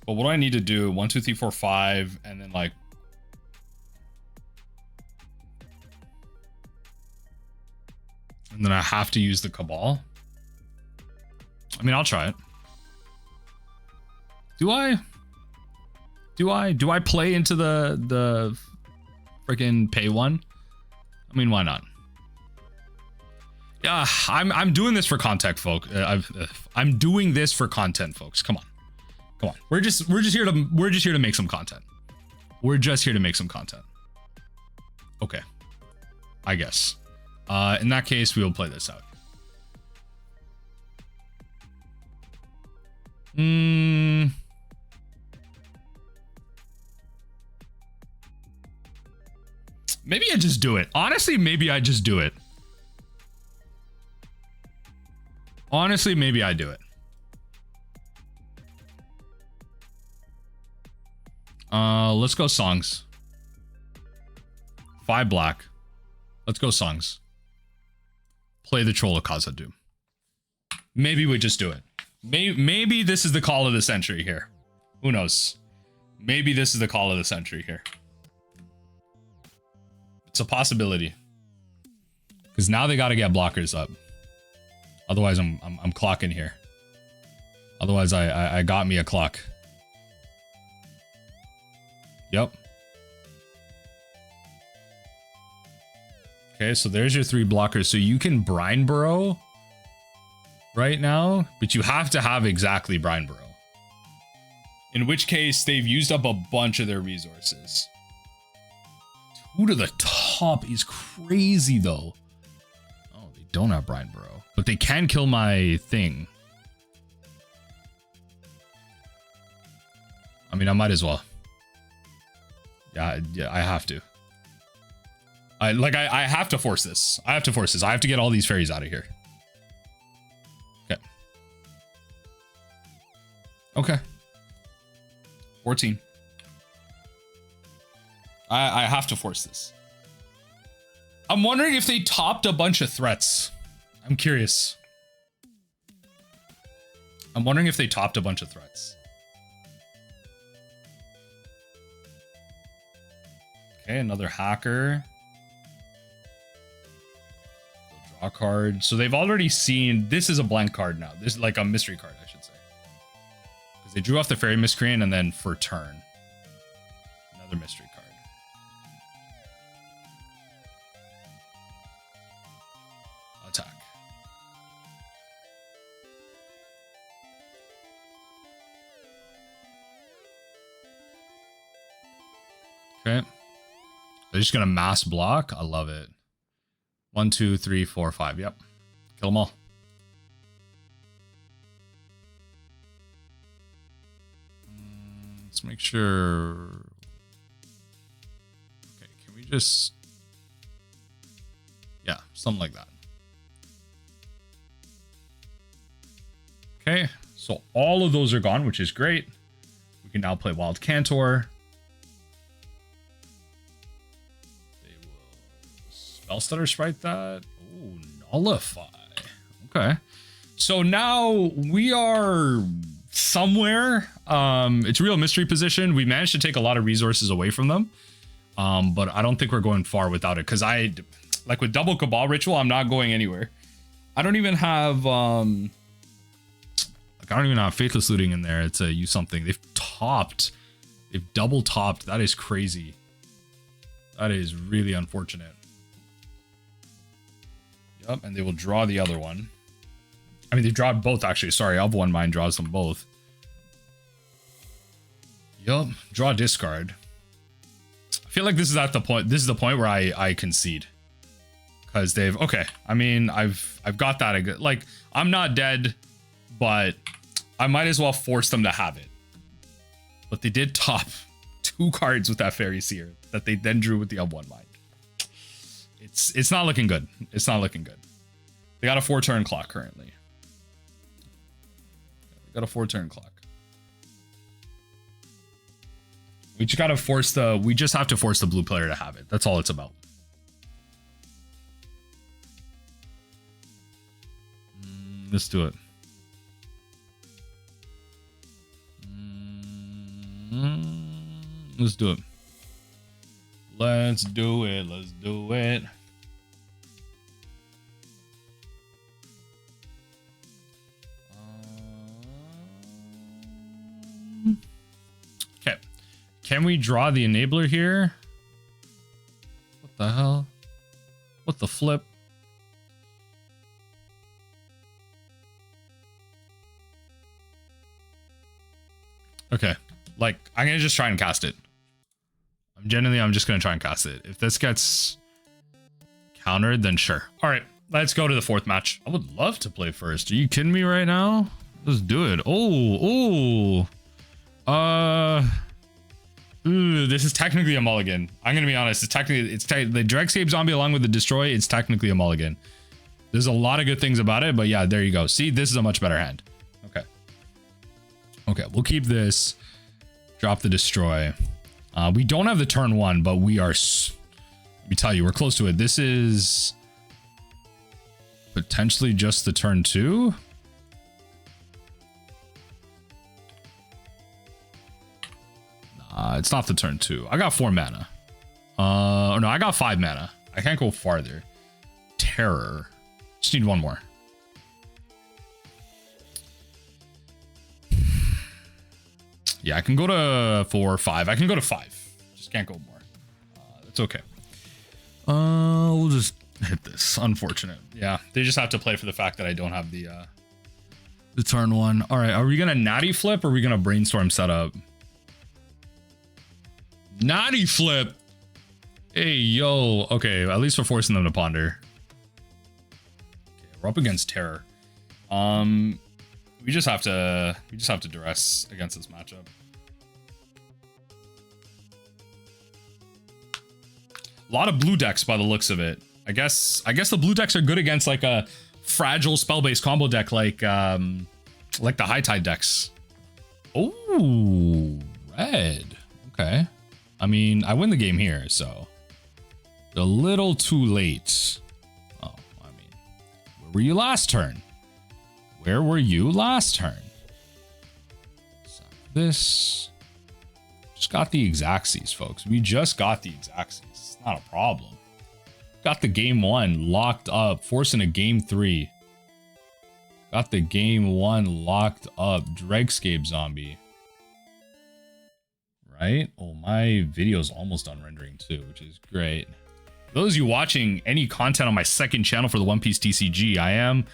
A: But what do I need to do? 1, 2, 3, 4, 5, and then like. And then I have to use the Cabal. I mean, I'll try it. Do I play into the freaking pay one? I mean, why not? Yeah, I'm doing this for content, folks. I'm doing this for content, folks. Come on. We're just here to make some content. We're just here to make some content. Okay. I guess. In that case, we will play this out. Maybe I just do it. Honestly, maybe I just do it. Honestly, maybe I do it. Let's go songs. 5 black. Let's go songs. Play the Troll of Khazad-dûm. Maybe we just do it. Maybe this is the call of the century here. Who knows? Maybe this is the call of the century here. It's a possibility. Because now they got to get blockers up. Otherwise, I'm clocking here. Otherwise, I got me a clock. Yep. Okay, so there's your 3 blockers. So you can Brine Burrow right now, but you have to have exactly Brine Burrow. In which case, they've used up a bunch of their resources. 2 to the top is crazy, though. Oh, they don't have Brine Burrow, but they can kill my thing. I mean, I might as well. Yeah, I have to. I have to force this. I have to force this. I have to get all these fairies out of here. Okay. Okay. 14. I have to force this. I'm wondering if they topped a bunch of threats. I'm curious. I'm wondering if they topped a bunch of threats. Okay, another hacker. Draw card. So they've already seen, this is a blank card now. This is like a mystery card, I should say. Because they drew off the Faerie Miscreant and then for turn. Another mystery card. Attack. Okay. They're just gonna mass block. I love it. 1, 2, 3, 4, 5. Yep. Kill them all. Let's make sure. Okay, can we just. Yeah, something like that. Okay, so all of those are gone, which is great. We can now play Wild Cantor. Spellstutter Sprite that. Oh, nullify. Okay. So now we are somewhere. It's a real mystery position. We managed to take a lot of resources away from them. But I don't think we're going far without it. Because like with double Cabal Ritual, I'm not going anywhere. I don't even have I don't even have Faithless Looting in there to use something. They've double topped. That is crazy. That is really unfortunate. Yep, and they will draw the other one. I mean, they draw both, actually. Sorry, of one mine draws them both. Yup, draw discard. I feel like this is at the point. This is the point where I concede. Because they've... Okay, I mean, I've got that. Like, I'm not dead, but I might as well force them to have it. But they did top 2 cards with that Faerie Seer that they then drew with the of one mine. It's not looking good. It's not looking good. They got a 4-turn clock currently. They got a 4-turn clock. We just gotta force the... We just have to force the blue player to have it. That's all it's about. Let's do it. Let's do it. Let's do it. Let's do it. Okay. Can we draw the enabler here? What the hell? What the flip? Okay. Like, I'm gonna just try and cast it. I'm just gonna try and cast it. If this gets countered, then sure. All right, let's go to the 4th match. I would love to play first. Are you kidding me right now? Let's do it. Oh. Ooh, this is technically a mulligan. I'm gonna be honest. It's the Dregscape Zombie along with the Destroy. It's technically a mulligan. There's a lot of good things about it, but yeah, there you go. See, this is a much better hand. Okay. Okay, we'll keep this. Drop the Destroy. We don't have the turn 1, but we are... Let me tell you, we're close to it. This is potentially just the turn 2. It's not the turn 2. I got 4 mana. Or no, I got 5 mana. I can't go farther. Terror. Just need 1 more. Yeah, I can go to 4 or 5. I can go to 5. Just can't go more. That's okay. We'll just hit this. Unfortunate. Yeah, they just have to play for the fact that I don't have the turn 1. All right, are we gonna natty flip or are we gonna brainstorm setup? Natty flip. Hey yo. Okay, at least we're forcing them to ponder. Okay, we're up against Terror. We just have to duress against this matchup. A lot of blue decks by the looks of it. I guess the blue decks are good against like a fragile spell-based combo deck like the High Tide decks. Oh, red. Okay. I mean, I win the game here, so a little too late. Oh, I mean, where were you last turn? Where were you last turn? So this just got the Xaxes, folks. We just got the Xaxes. It's not a problem. Got the game 1 locked up, forcing a game 3. Got the game 1 locked up. Dregscape Zombie. Right? Oh, my video's almost done rendering too, which is great. For those of you watching any content on my second channel for the One Piece TCG, I am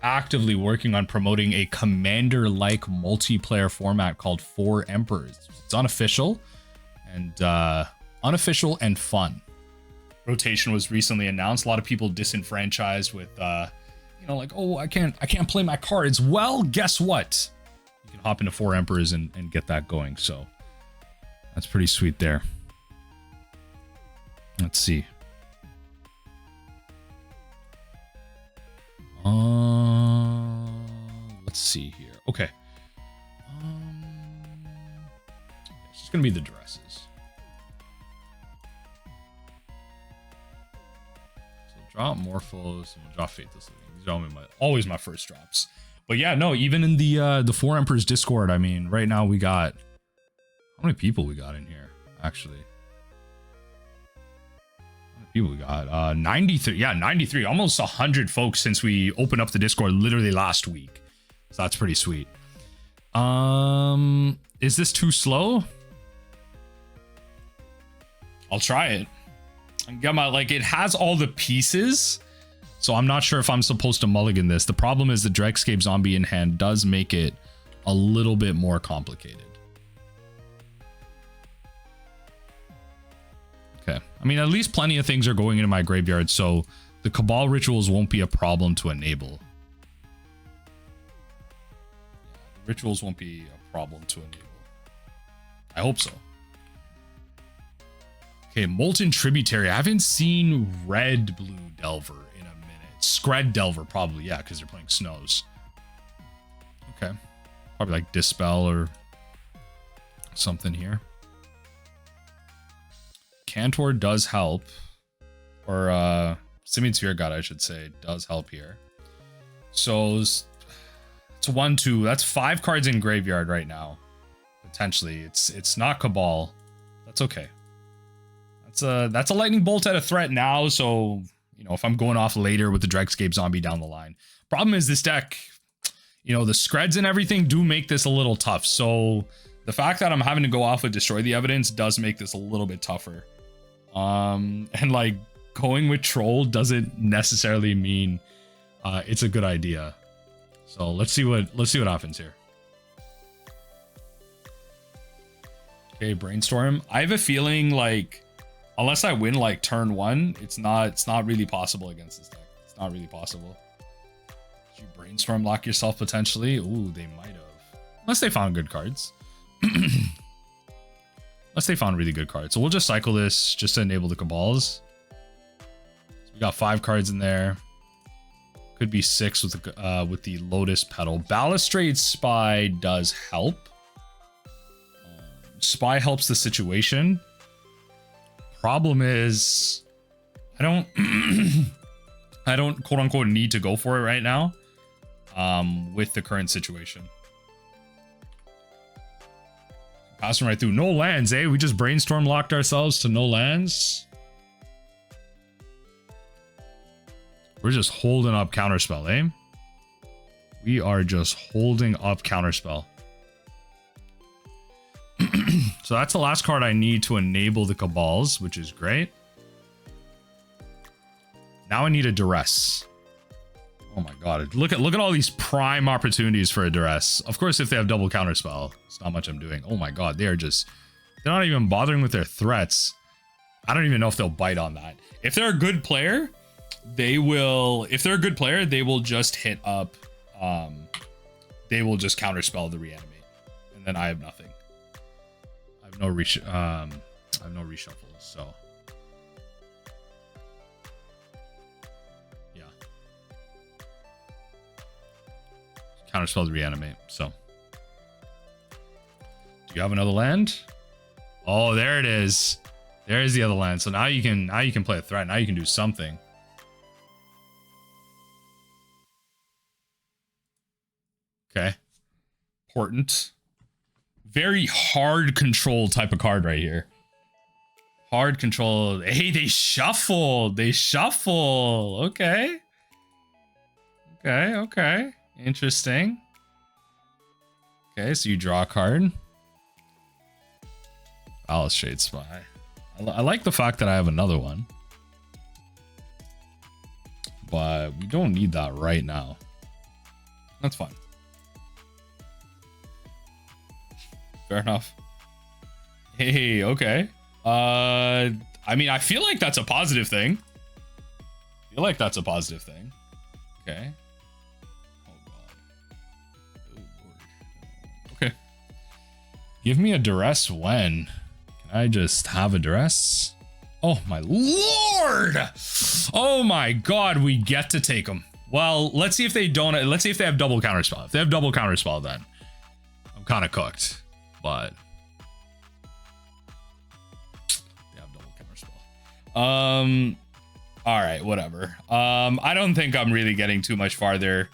A: actively working on promoting a commander-like multiplayer format called Four Emperors. It's unofficial and fun. Rotation was recently announced. A lot of people disenfranchised with like, oh, I can't play my cards. Well, guess what? You can hop into Four Emperors and get that going. So that's pretty sweet there. Let's see. Let's see here. Okay. It's just gonna be the Duresses. So drop Morphos and we'll drop Faithless Looting. These are always my first drops. But yeah, no, even in the Four Emperors Discord, I mean, right now we got, how many people we got in here, actually? How many people we got? 93. Yeah, 93. Almost 100 folks since we opened up the Discord literally last week. So that's pretty sweet. Is this too slow? I'll try it. Got my, like, it has all the pieces, so I'm not sure if I'm supposed to mulligan this. The problem is the Dregscape Zombie in hand does make it a little bit more complicated. Okay, I mean, at least plenty of things are going into my graveyard, so the Cabal Rituals won't be a problem to enable. Rituals won't be a problem to enable. I hope so. Okay, Molten Tributary. I haven't seen Red Blue Delver in a minute. Scred Delver, probably, yeah, because they're playing Snows. Okay. Probably like Dispel or something here. Cantor does help. Or Simian Sphere God, I should say, does help here. So it's 1-2. That's 5 cards in graveyard right now. Potentially. It's not Cabal. That's okay. That's a lightning bolt at a threat now, so you know, if I'm going off later with the Dregscape Zombie down the line. Problem is this deck, you know, the Screds and everything do make this a little tough. So the fact that I'm having to go off with Destroy the Evidence does make this a little bit tougher. And like going with Troll doesn't necessarily mean it's a good idea. So let's see what happens here. Okay, Brainstorm. I have a feeling like unless I win like turn 1, it's not really possible against this deck. It's not really possible. Did you Brainstorm lock yourself potentially? Ooh, they might have. Unless they found good cards. Unless they found really good cards. So we'll just cycle this just to enable the Cabals. So we got 5 cards in there. Could be 6 with the Lotus Petal. Balustrade Spy does help. Spy helps the situation. Problem is, I don't quote unquote need to go for it right now. With the current situation. Passing right through. No lands, eh? We just Brainstorm locked ourselves to no lands. We're just holding up Counterspell, eh? We are just holding up Counterspell. So that's the last card I need to enable the Cabals, which is great. Now I need a Duress. Oh my god, look at all these prime opportunities for a Duress. Of course, if they have double Counterspell, it's not much I'm doing. Oh my god, they're not even bothering with their threats. I don't even know if they'll bite on that. If they're a good player, they will just hit up, they will just Counterspell the Reanimate, and then I have nothing. I have no reshuffles, so yeah. Counterspell the Reanimate. So do you have another land? Oh, there it is. There is the other land. So now you can play a threat. Now you can do something. Okay. Important. Very hard control type of card right here. Hard control. Hey, they shuffle. They shuffle. Okay. Okay, okay. Interesting. Okay, so you draw a card. Balustrade Spy. I like the fact that I have another one. But we don't need that right now. That's fine. Fair enough. Hey, okay. I mean, I feel like that's a positive thing. I feel like that's a positive thing. Okay. Oh god. Oh lord. Okay. Give me a Duress when? Can I just have a Duress? Oh my lord! Oh my god, we get to take them. Well, let's see if they don't. Let's see if they have double Counterspell. If they have double Counterspell, then I'm kind of cooked. But they have double Counterspell. All right, whatever. I don't think I'm really getting too much farther.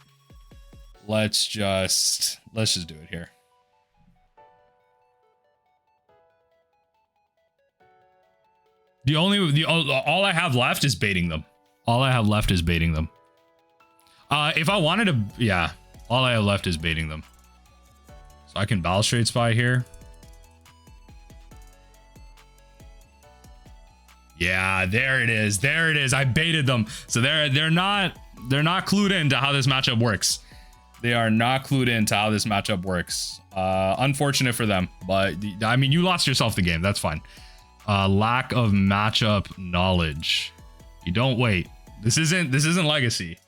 A: Let's just do it here. All I have left is baiting them. All I have left is baiting them. If I wanted to, yeah, all I have left is baiting them. So I can Balustrade Spy here. Yeah, there it is. There it is. I baited them. So they're not clued into how this matchup works. They are not clued into how this matchup works. Unfortunate for them, but I mean, you lost yourself the game. That's fine. Lack of matchup knowledge. You don't wait. This isn't Legacy.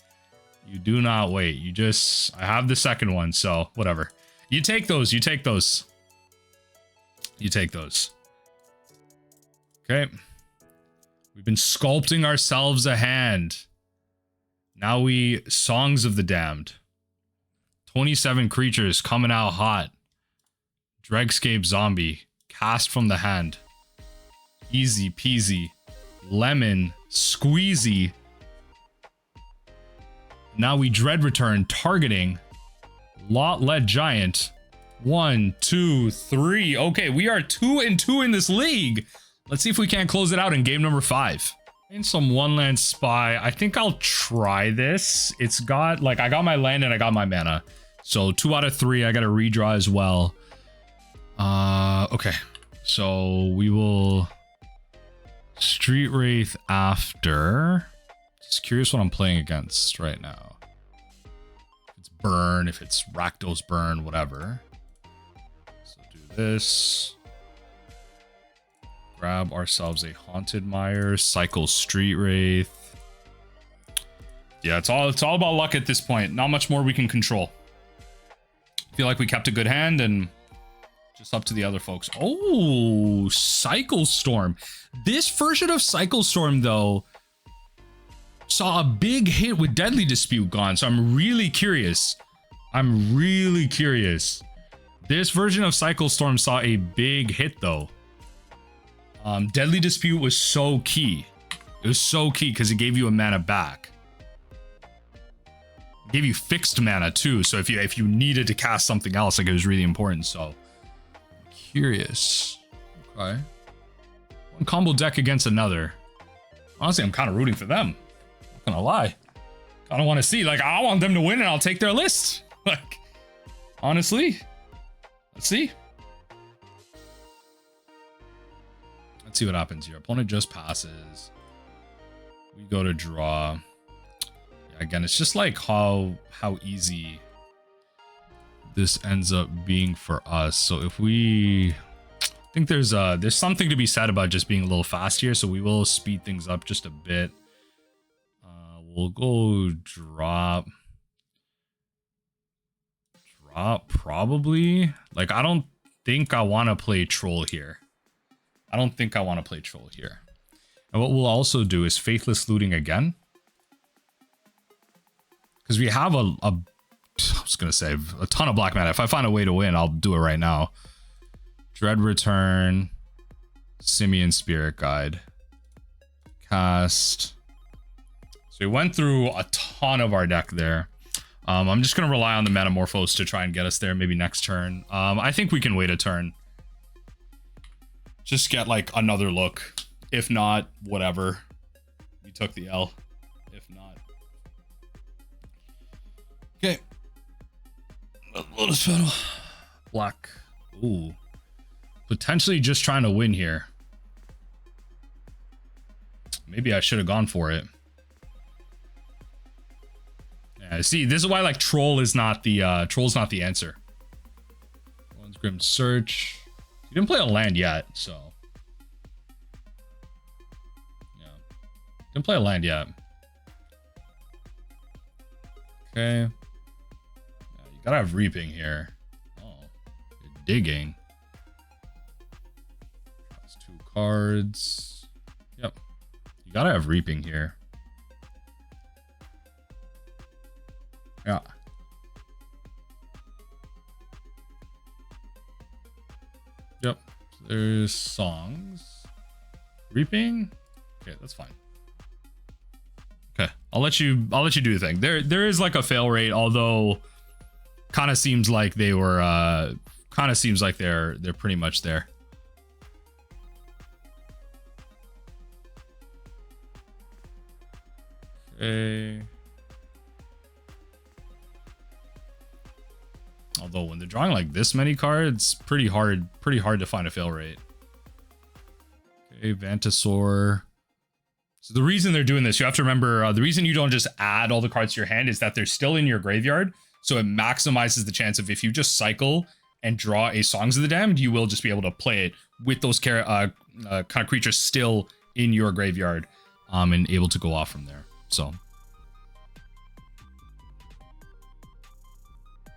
A: You do not wait. You just, I have the second one, so whatever. You take those. You take those. You take those. Okay. We've been sculpting ourselves a hand. Now we Songs of the Damned. 27 creatures coming out hot. Dregscape Zombie. Cast from the hand. Easy peasy. Lemon squeezy. Now we Dread Return targeting Lotleth Giant. 1, 2, 3. Okay, we are 2-2 in this league. Let's see if we can't close it out in game number 5. And some one land spy. I think I'll try this. It's got, like, I got my land and I got my mana. So 2 out of 3. I got to redraw as well. Okay. So we will Street Wraith after. Just curious what I'm playing against right now. If it's burn, if it's Rakdos burn, whatever. So do this. Grab ourselves a Haunted Mire, cycle Street Wraith. Yeah, it's all about luck at this point. Not much more we can control. Feel like we kept a good hand and just up to the other folks. Oh, Cycle Storm. This version of Cycle Storm, though, saw a big hit with Deadly Dispute gone, so I'm really curious. I'm really curious. This version of Cycle Storm saw a big hit, though. Deadly Dispute was so key. It was so key because it gave you a mana back. It gave you fixed mana too, so if you needed to cast something else, like, it was really important. So curious. Okay. One combo deck against another. Honestly, I'm kind of rooting for them. Not gonna lie. I don't want to see, like, I want them to win and I'll take their list. Like, honestly. Let's see. Let's see what happens here. Opponent just passes. We go to draw. Yeah, again, it's just like how easy this ends up being for us. So if we, I think there's something to be said about just being a little fast here. So we will speed things up just a bit. We'll go drop probably. Like, I don't think I want to play Troll here. And what we'll also do is Faithless Looting again. Because we have I was going to say, a ton of black mana. If I find a way to win, I'll do it right now. Dread Return. Simian Spirit Guide. Cast. So we went through a ton of our deck there. I'm just going to rely on the Manamorphose to try and get us there maybe next turn. I think we can wait a turn. Just get, like, another look. If not, whatever. We took the L. If not. Okay. Lotus Petal. Black. Ooh. Potentially just trying to win here. Maybe I should have gone for it. Yeah, see, this is why, like, Troll is not the Troll's not the answer. One's Grim Search. You didn't play a land yet, so. Yeah. Didn't play a land yet. Okay. Yeah, you gotta have Reaping here. Oh, you're digging. That's 2 cards. Yep. You gotta have Reaping here. Yeah. Yep. So there's songs. Reaping? Okay, that's fine. Okay. I'll let you do the thing. There is like a fail rate, although kind of seems like they were they're pretty much there. Okay. Although when they're drawing like this many cards, pretty hard to find a fail rate. Okay, Vantasaur. So the reason they're doing this, you have to remember, the reason you don't just add all the cards to your hand is that they're still in your graveyard. So it maximizes the chance of if you just cycle and draw a Songs of the Damned, you will just be able to play it with those kind of creatures still in your graveyard, and able to go off from there. So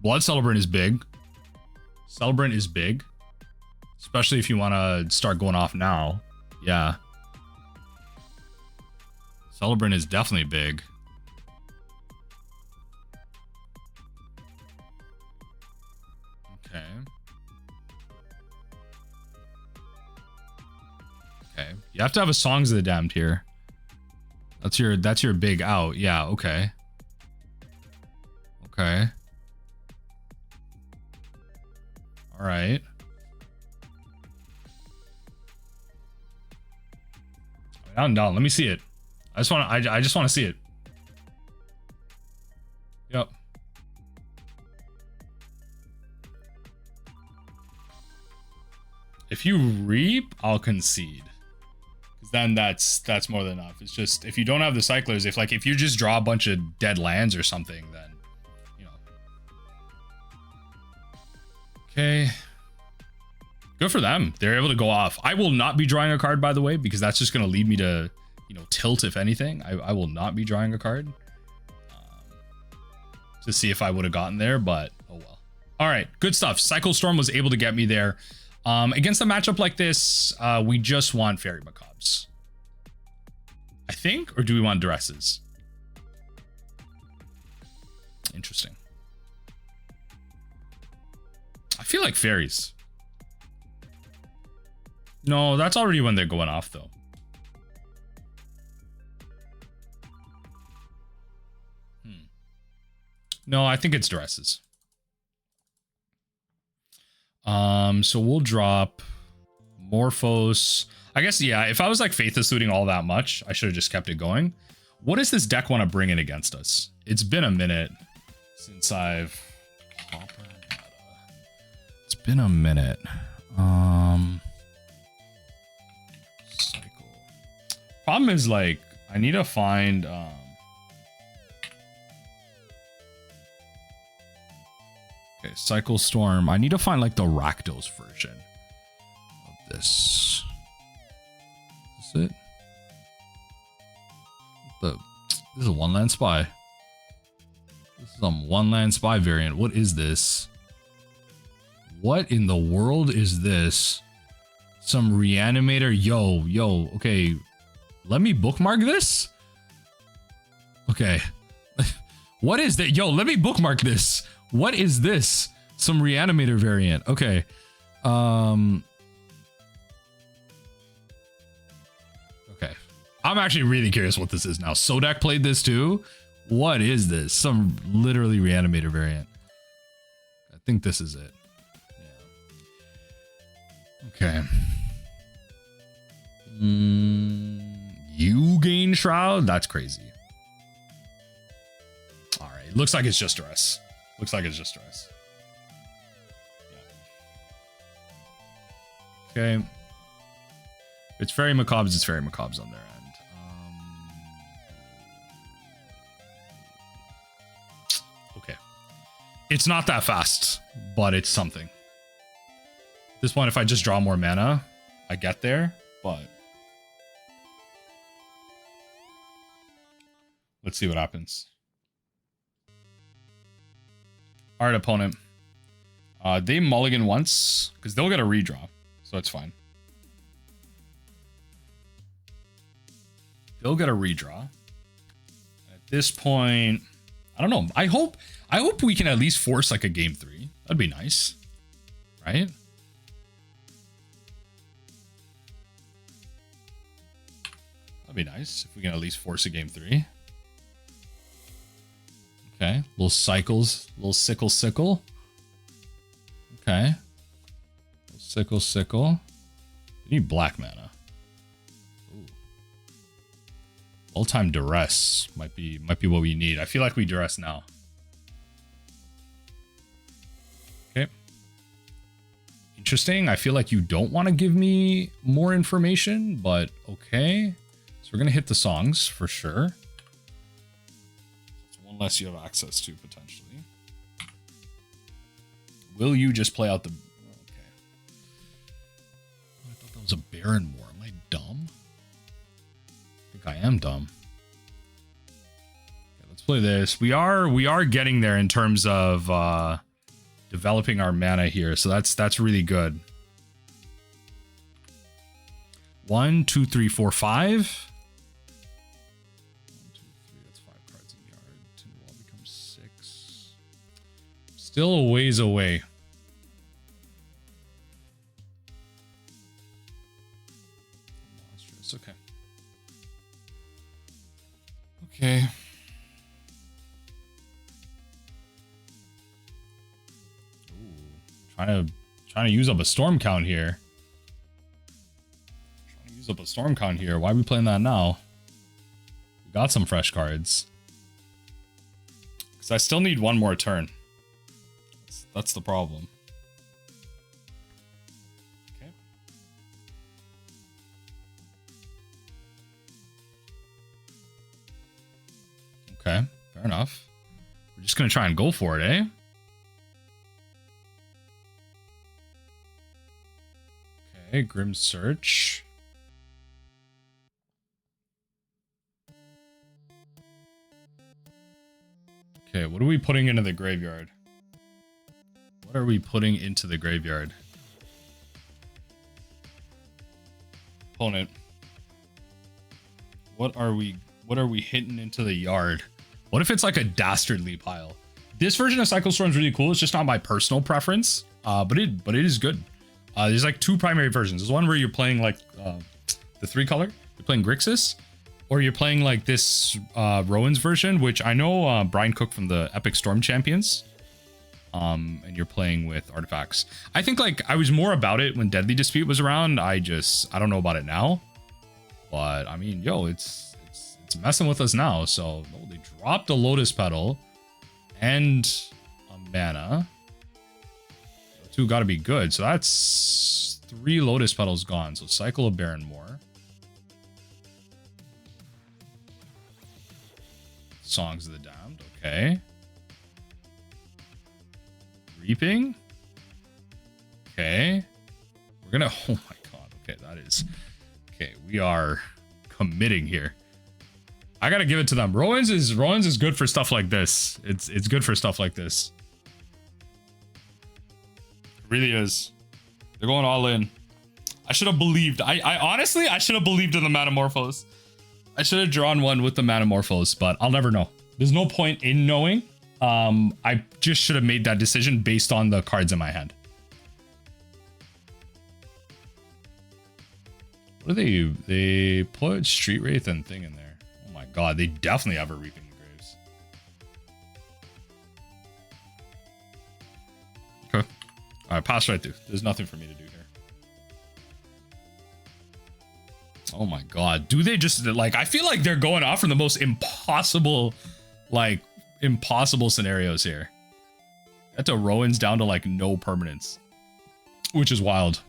A: Blood Celebrant is big. Celebrant is big, especially if you want to start going off now. Yeah. Celebrant is definitely big. Okay. Okay. You have to have a Songs of the Damned here. That's your big out. Yeah, okay. Okay. All right. Down, down. Let me see it. I just want to see it. Yep. If you reap, I'll concede. Because then that's more than enough. It's just if you don't have the cyclers, if you just draw a bunch of dead lands or something, then you know. Okay. Good for them. They're able to go off. I will not be drawing a card, by the way, because that's just going to lead me to, you know, tilt, if anything. I will not be drawing a card to see if I would have gotten there, but oh well. All right, good stuff. Cycle Storm was able to get me there. Against a matchup like this, we just want Faerie Macabres, I think, or do we want Duresses? Interesting. I feel like Faeries. No, that's already when they're going off, though. No, I think it's Duresses. So we'll drop Morphose. I guess, yeah, if I was like Faithless Looting all that much, I should have just kept it going. What does this deck want to bring in against us? It's been a minute since I've... Pauper, it's been a minute. Cycle. Problem is, like, I need to find... Okay, Cycle Storm. I need to find like the Rakdos version of this. Is this it? This is a 1-land spy. This is some 1-land spy variant. What is this? What in the world is this? Some Reanimator? Yo. Okay, let me bookmark this. Okay. What is that? Yo, let me bookmark this. What is this? Some Reanimator variant. Okay. Okay. I'm actually really curious what this is now. Sodak played this too. What is this? Some literally Reanimator variant. I think this is it. Yeah. Okay. You gain Shroud? That's crazy. All right. Looks like it's just Duress. Looks like it's just Duress. Yeah. Okay. If it's Faerie Macabres, it's Faerie Macabres on their end. Okay. It's not that fast, but it's something. At this point, if I just draw more mana, I get there, but... Let's see what happens. All right, opponent. They mulligan once because they'll get a redraw, so it's fine. They'll get a redraw. At this point, I don't know. I hope we can at least force like a game 3. That'd be nice, right? That'd be nice if we can at least force a game 3. Okay, little cycles, little sickle. Okay, sickle. We need black mana. Ooh. All-time Duress might be what we need. I feel like we Duress now. Okay. Interesting. I feel like you don't want to give me more information, but okay. So we're going to hit the songs for sure. It's one less you have access to potentially. Will you just play out the... Okay. I thought that was a Baron War. Am I dumb? I think I am dumb. Okay, let's play this. We are getting there in terms of developing our mana here. So that's really good. 1, 2, 3, 4, 5. 1, 2, 3. That's 5 cards in yard. Tinder Wall becomes 6. Still a ways away. Monstrous. Okay. Okay. Ooh, trying to use up a storm count here. Up a storm count here. Why are we playing that now? We got some fresh cards. Because I still need one more turn. That's the problem. Okay. Okay, fair enough. We're just gonna try and go for it, eh? Okay, Grim Search. Okay, what are we putting into the graveyard? What are we putting into the graveyard? Opponent. What are we hitting into the yard? What if it's like a dastardly pile? This version of Cycle Storm is really cool. It's just not my personal preference. But it is good. There's like two primary versions. There's one where you're playing like the 3 color. You're playing Grixis. Or you're playing like this Rowan's version, which I know Brian Cook from the Epic Storm Champions. And you're playing with artifacts. I think like I was more about it when Deadly Dispute was around. I don't know about it now. But I mean, yo, it's messing with us now. So they dropped a Lotus Petal and a mana. The 2 gotta be good. So that's 3 Lotus Petals gone. So cycle of Barrenmore. Songs of the Damned, okay. Reaping. Okay. We're gonna, oh my god, okay, that is, okay, we are committing here. I gotta give it to them. Rowan's is good for stuff like this. It's good for stuff like this. It really is. They're going all in. I should have believed. I honestly, I should have believed in the Manamorphose. I should have drawn one with the Manamorphose, but I'll never know. There's no point in knowing. I just should have made that decision based on the cards in my hand. What do they put Street Wraith and thing in there? Oh my god, they definitely have a Reaping the Graves. Okay. Alright, pass right through. There's nothing for me to do here. Oh my god. Do they just like, I feel like they're going off from the most impossible scenarios here. Got to Rowan's down to like no permanence, which is wild.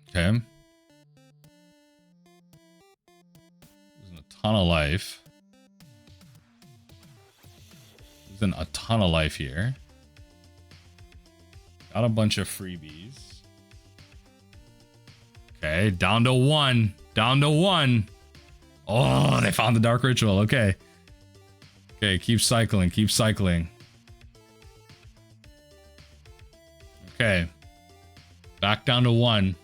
A: Okay. Losing a ton of life. Losing a ton of life here. Got a bunch of freebies. Okay, down to 1. Down to 1. Oh, they found the Dark Ritual. Okay. Okay, keep cycling. Keep cycling. Okay. Back down to 1.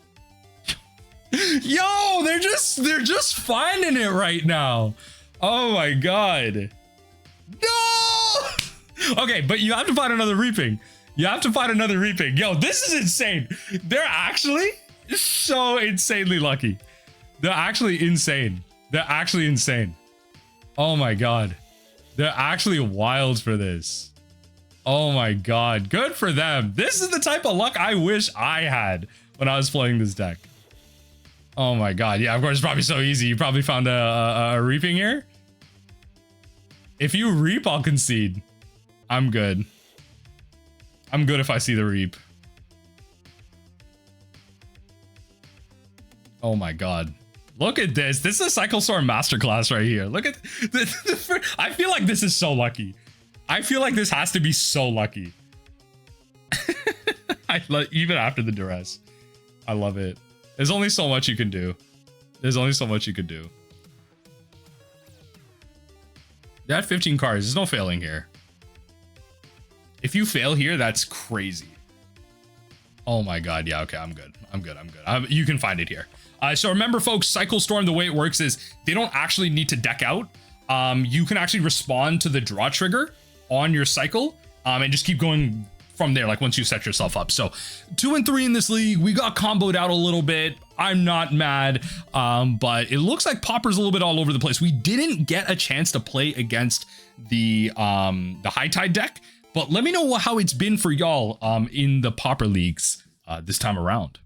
A: Yo, they're just finding it right now. Oh my god. No! Okay, but you have to find another Reaping. You have to find another Reaping. Yo, this is insane. They're actually so insanely lucky. They're actually insane. They're actually insane. Oh my god. They're actually wild for this. Oh my god. Good for them. This is the type of luck I wish I had when I was playing this deck. Oh my god. Yeah, of course, it's probably so easy. You probably found a Reaping here. If you Reap, I'll concede. I'm good. I'm good if I see the Reap. Oh my god. Look at this. This is a Cycle Storm Masterclass right here. Look at I feel like this is so lucky. I feel like this has to be so lucky. Even after the Duress. I love it. There's only so much you can do. There's only so much you can do. They had 15 cards. There's no failing here. If you fail here, that's crazy. Oh my god. Yeah, okay. I'm good. I'm good. You can find it here. So remember, folks, Cycle Storm, the way it works is they don't actually need to deck out. You can actually respond to the draw trigger on your cycle and just keep going from there, like once you set yourself up. So 2 and 3 in this league. We got comboed out a little bit. I'm not mad, but it looks like Pauper's a little bit all over the place. We didn't get a chance to play against the High Tide deck, but let me know how it's been for y'all in the Pauper leagues this time around.